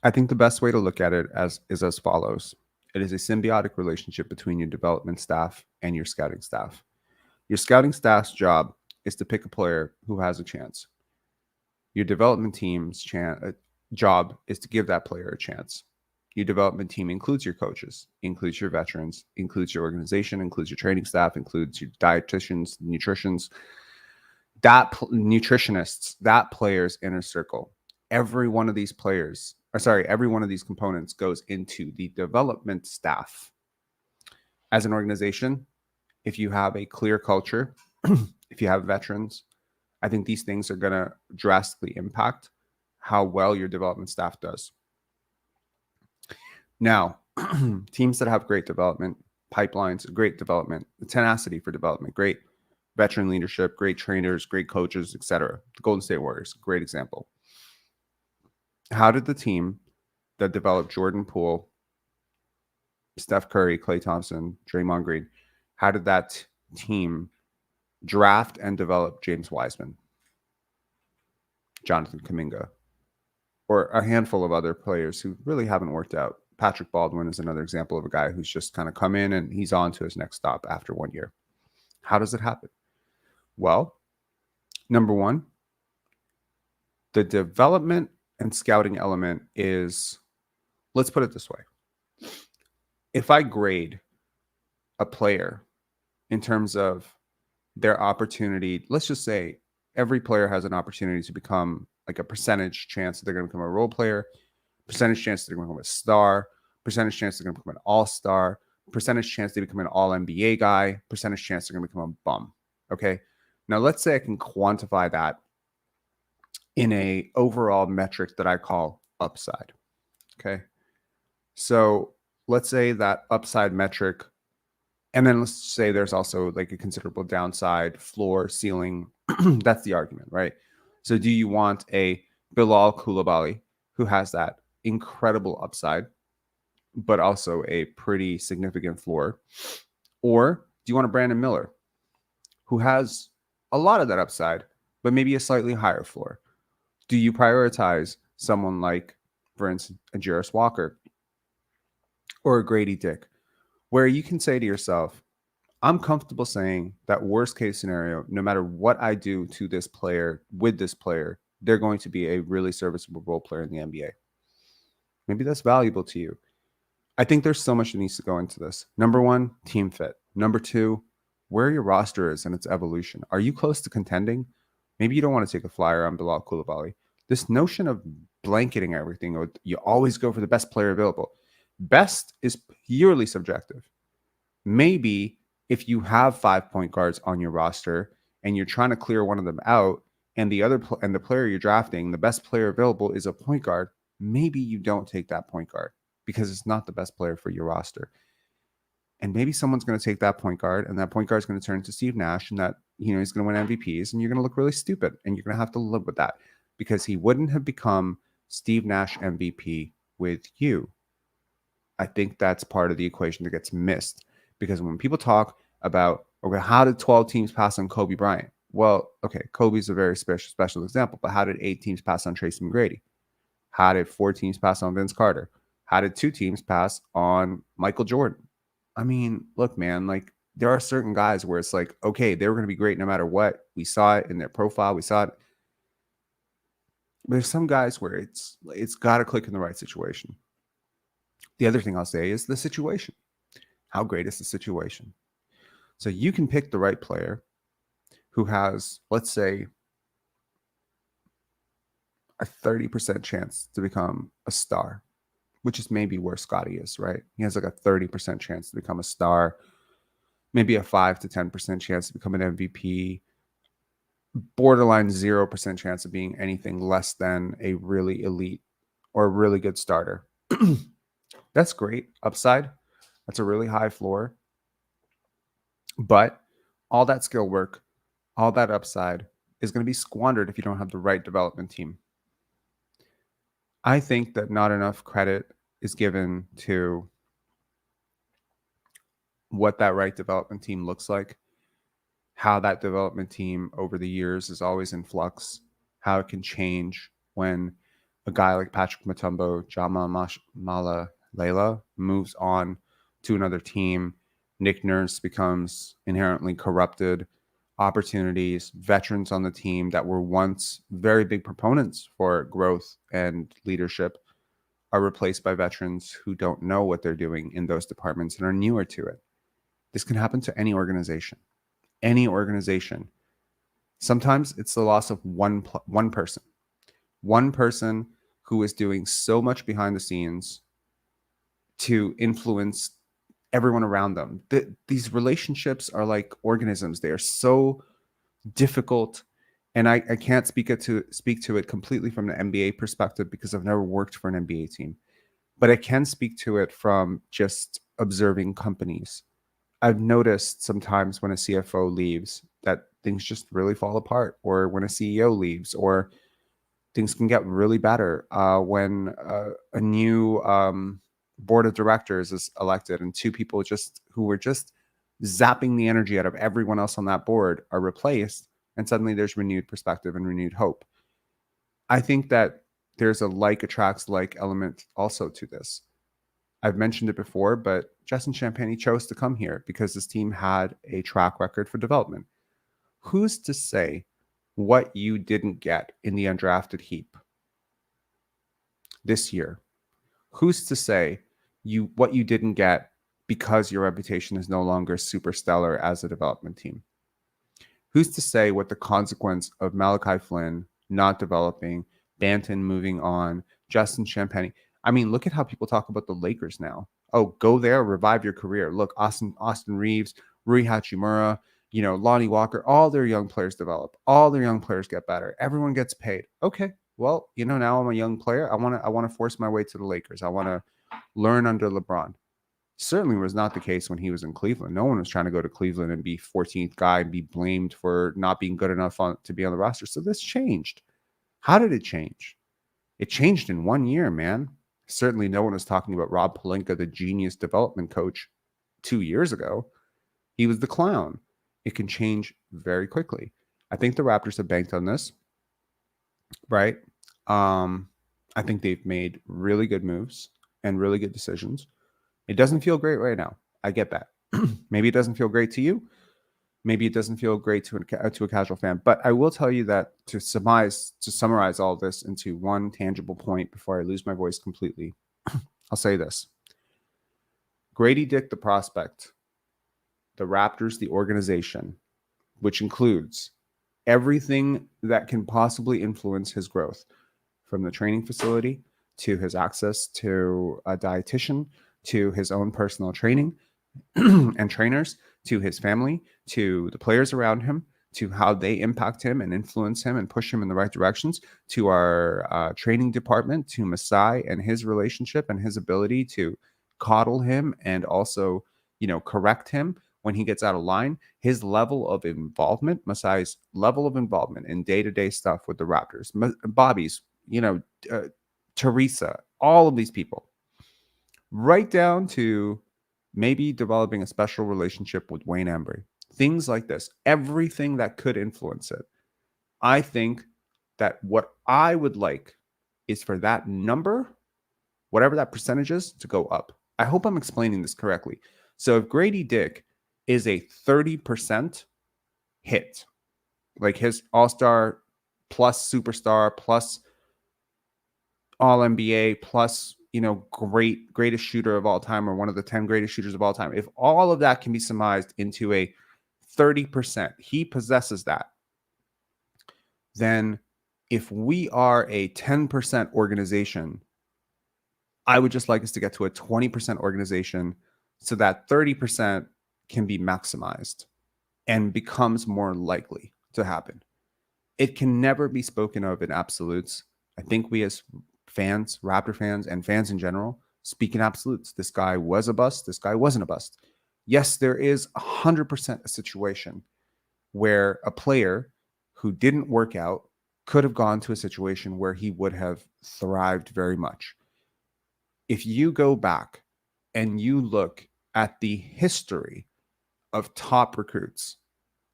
I think the best way to look at it is as follows. It is a symbiotic relationship between your development staff and your scouting staff. Your scouting staff's job is to pick a player who has a chance. Your development team's job is to give that player a chance. Your development team includes your coaches, includes your veterans, includes your organization, includes your training staff, includes your dietitians, nutritionists, that player's inner circle. Every one of these components goes into the development staff. As an organization, if you have a clear culture, if you have veterans, I think these things are going to drastically impact how well your development staff does. Now, teams that have great development, pipelines, great development, tenacity for development, great veteran leadership, great trainers, great coaches, etc. The Golden State Warriors, great example. How did the team that developed Jordan Poole, Steph Curry, Klay Thompson, Draymond Green, how did that team draft and develop James Wiseman, Jonathan Kuminga, or a handful of other players who really haven't worked out? Patrick Baldwin is another example of a guy who's just kind of come in and he's on to his next stop after 1 year. How does it happen? Well, number one, the development and scouting element is, let's put it this way. If I grade a player in terms of their opportunity, let's just say every player has an opportunity to become like a percentage chance that they're going to become a role player, percentage chance they're going to become a star, percentage chance they're going to become an all-star, percentage chance they become an all-NBA guy, percentage chance they're going to become a bum. Okay. Now let's say I can quantify that in a overall metric that I call upside. Okay. So let's say that upside metric, and then let's say there's also like a considerable downside, floor, ceiling. That's the argument, right? So do you want a Bilal Coulibaly who has that incredible upside, but also a pretty significant floor? Or do you want a Brandon Miller who has a lot of that upside, but maybe a slightly higher floor? Do you prioritize someone like, for instance, a Jarris Walker or a Grady Dick, where you can say to yourself, I'm comfortable saying that worst case scenario, no matter what I do to this player, with this player, they're going to be a really serviceable role player in the NBA. Maybe that's valuable to you. I think there's so much that needs to go into this. Number one, team fit. Number two, where your roster is and its evolution. Are you close to contending? Maybe you don't want to take a flyer on Bilal Coulibaly. This notion of blanketing everything, or you always go for the best player available. Best is purely subjective. Maybe if you have 5 point guards on your roster and you're trying to clear one of them out, and the player you're drafting, the best player available is a point guard, maybe you don't take that point guard because it's not the best player for your roster. And maybe someone's going to take that point guard, and that point guard is going to turn to Steve Nash, and that he's going to win MVPs, and you're going to look really stupid, and you're going to have to live with that because he wouldn't have become Steve Nash MVP with you. I think that's part of the equation that gets missed, because when people talk about, okay, how did 12 teams pass on Kobe Bryant? Well, okay, Kobe's a very special example, but how did 8 teams pass on Tracy McGrady? How did 4 teams pass on Vince Carter? How did 2 teams pass on Michael Jordan? I mean, look, man, like there are certain guys where it's like, okay, they were going to be great no matter what. We saw it in their profile. We saw it. But there's some guys where it's got to click in the right situation. The other thing I'll say is the situation. How great is the situation? So you can pick the right player who has, let's say, a 30% chance to become a star, which is maybe where Scottie is, right? He has like a 30% chance to become a star, maybe a 5 to 10% chance to become an MVP, borderline 0% chance of being anything less than a really elite or a really good starter. That's great upside. That's a really high floor. But all that skill work, all that upside is going to be squandered if you don't have the right development team. I think that not enough credit is given to what that right development team looks like, how that development team over the years is always in flux, how it can change when a guy like Patrick Mutombo, Jama Malalela moves on to another team. Nick Nurse becomes inherently corrupted. Opportunities, veterans on the team that were once very big proponents for growth and leadership are replaced by veterans who don't know what they're doing in those departments and are newer to it. This can happen to any organization. Any organization. Sometimes it's the loss of one person who is doing so much behind the scenes to influence everyone around them. These relationships are like organisms. They are so difficult, and I can't speak to it completely from an NBA perspective because I've never worked for an NBA team, but I can speak to it from just observing companies. I've noticed sometimes when a CFO leaves that things just really fall apart, or when a CEO leaves, or things can get really better when a new board of directors is elected and 2 people who were just zapping the energy out of everyone else on that board are replaced, and suddenly there's renewed perspective and renewed hope. I think that there's a like attracts like element also to this. I've mentioned it before, but Justin Champagnie chose to come here because this team had a track record for development. Who's to say what you didn't get in the undrafted heap this year? Who's to say what you didn't get because your reputation is no longer super stellar as a development team? Who's to say what the consequence of Malachi Flynn not developing, Banton moving on, Justin Champagnie? I mean, look at how people talk about the Lakers now. Oh, go there, revive your career. Look, Austin Reeves, Rui Hachimura, Lonnie Walker, all their young players develop. All their young players get better. Everyone gets paid. Okay, well, now I'm a young player. I want to force my way to the Lakers. I want to learn under LeBron. Certainly was not the case when he was in Cleveland. No one was trying to go to Cleveland and be 14th guy and be blamed for not being good enough to be on the roster. So this changed. How did it change? It changed in 1 year, man. Certainly no one was talking about Rob Pelinka, the genius development coach 2 years ago. He was the clown. It can change very quickly. I think the Raptors have banked on this, right? I think they've made really good moves and really good decisions. It doesn't feel great right now. I get that. Maybe it doesn't feel great to you. Maybe it doesn't feel great to a casual fan. But I will tell you that to summarize all this into one tangible point before I lose my voice completely, I'll say this. Grady Dick, the prospect, the Raptors, the organization, which includes everything that can possibly influence his growth, from the training facility to his access to a dietitian, to his own personal training and trainers, to his family, to the players around him, to how they impact him and influence him and push him in the right directions, to our training department, to Masai and his relationship and his ability to coddle him and also, correct him when he gets out of line. His level of involvement, Masai's level of involvement in day-to-day stuff with the Raptors, Bobby's, Teresa, all of these people, right down to maybe developing a special relationship with Wayne Embry, things like this, everything that could influence it. I think that what I would like is for that number, whatever that percentage is, to go up. I hope I'm explaining this correctly. So if Grady Dick is a 30% hit, like his all-star plus superstar plus all-NBA plus, greatest shooter of all time, or one of the 10 greatest shooters of all time, if all of that can be summarized into a 30%, he possesses that, then if we are a 10% organization, I would just like us to get to a 20% organization so that 30% can be maximized and becomes more likely to happen. It can never be spoken of in absolutes. I think we as fans, Raptor fans, and fans in general, speak in absolutes. This guy was a bust. This guy wasn't a bust. Yes, there is 100% a situation where a player who didn't work out could have gone to a situation where he would have thrived very much. If you go back and you look at the history of top recruits,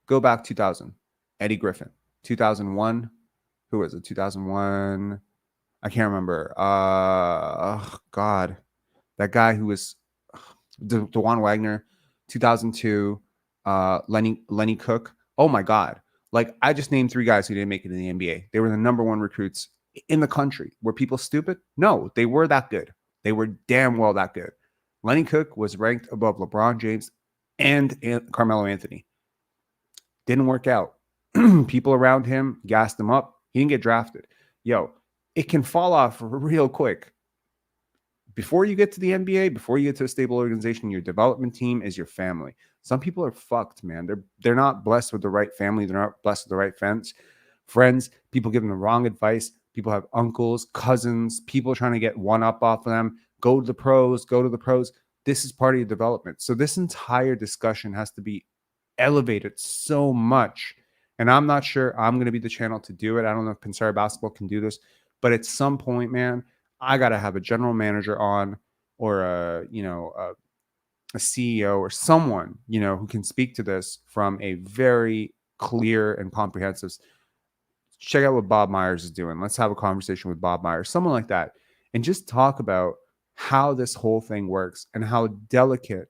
go back 2000, Eddie Griffin, 2001, who was it? 2001, I can't remember. God, that guy who was DeJuan Wagner, 2002, Lenny Cook. Oh my God. Like, I just named 3 guys who didn't make it in the NBA. They were the number 1 recruits in the country. Were people stupid? No, they were that good. They were damn well that good. Lenny Cook was ranked above LeBron James and Carmelo Anthony. Didn't work out. People around him gassed him up. He didn't get drafted. Yo, it can fall off real quick. Before you get to the NBA, before you get to a stable organization, your development team is your family. Some people are fucked, man. They're not blessed with the right family. They're not blessed with the right friends. People give them the wrong advice. People have uncles, cousins, people trying to get one up off of them. Go to the pros. This is part of your development. So this entire discussion has to be elevated so much. And I'm not sure I'm going to be the channel to do it. I don't know if Pinsara Basketball can do this. But at some point, man, I got to have a general manager on, or a CEO or someone, who can speak to this from a very clear and comprehensive. Check out what Bob Myers is doing. Let's have a conversation with Bob Myers, someone like that, and just talk about how this whole thing works and how delicate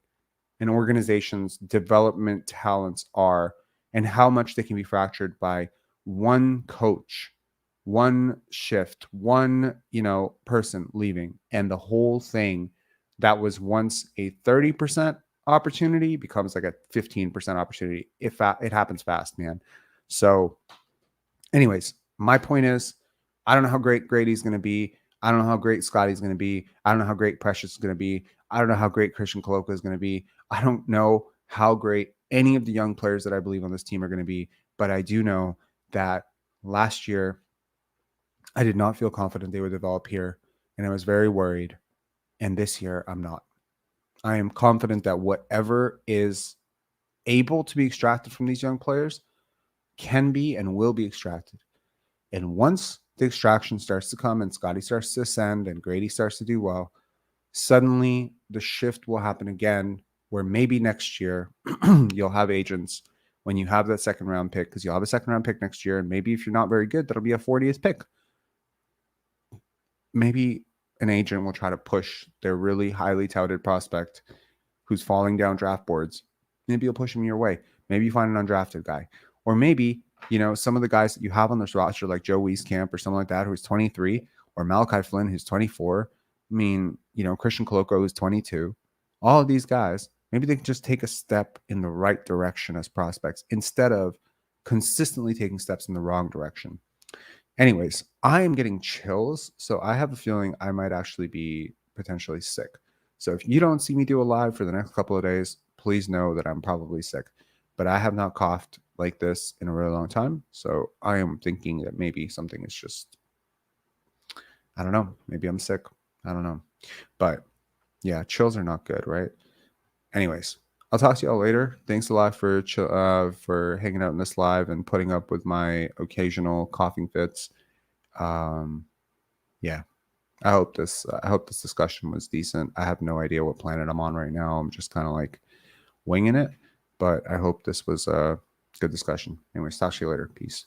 an organization's development talents are and how much they can be fractured by one coach, one shift, one, person leaving, and the whole thing that was once a 30% opportunity becomes like a 15% opportunity. If it happens fast, man. So anyways, my point is, I don't know how great Grady's going to be. I don't know how great Scottie's going to be. I don't know how great Precious is going to be. I don't know how great Christian Coloco is going to be. I don't know how great any of the young players that I believe on this team are going to be. But I do know that last year, I did not feel confident they would develop here, and I was very worried. And this year, I'm not. I am confident that whatever is able to be extracted from these young players can be and will be extracted. And once the extraction starts to come and Scottie starts to ascend and Grady starts to do well, suddenly the shift will happen again, where maybe next year you'll have agents when you have that second round pick, because you'll have a second round pick next year. And maybe if you're not very good, that'll be a 40th pick. Maybe an agent will try to push their really highly touted prospect who's falling down draft boards. Maybe you'll push him your way. Maybe you find an undrafted guy. Or maybe, some of the guys that you have on this roster, like Joe Wieskamp or someone like that, who's 23, or Malachi Flynn, who's 24. I mean, Christian Coloco, who's 22. All of these guys, maybe they can just take a step in the right direction as prospects instead of consistently taking steps in the wrong direction. Anyways, I am getting chills, so I have a feeling I might actually be potentially sick. So if you don't see me do a live for the next couple of days, please know that I'm probably sick. But I have not coughed like this in a really long time, so I am thinking that maybe something is just, I don't know, maybe I'm sick. I don't know. But yeah, chills are not good, right? Anyways, I'll talk to y'all later. Thanks a lot for hanging out in this live and putting up with my occasional coughing fits. Yeah, I hope this discussion was decent. I have no idea what planet I'm on right now. I'm just kind of like winging it, but I hope this was a good discussion. Anyways, talk to you later. Peace.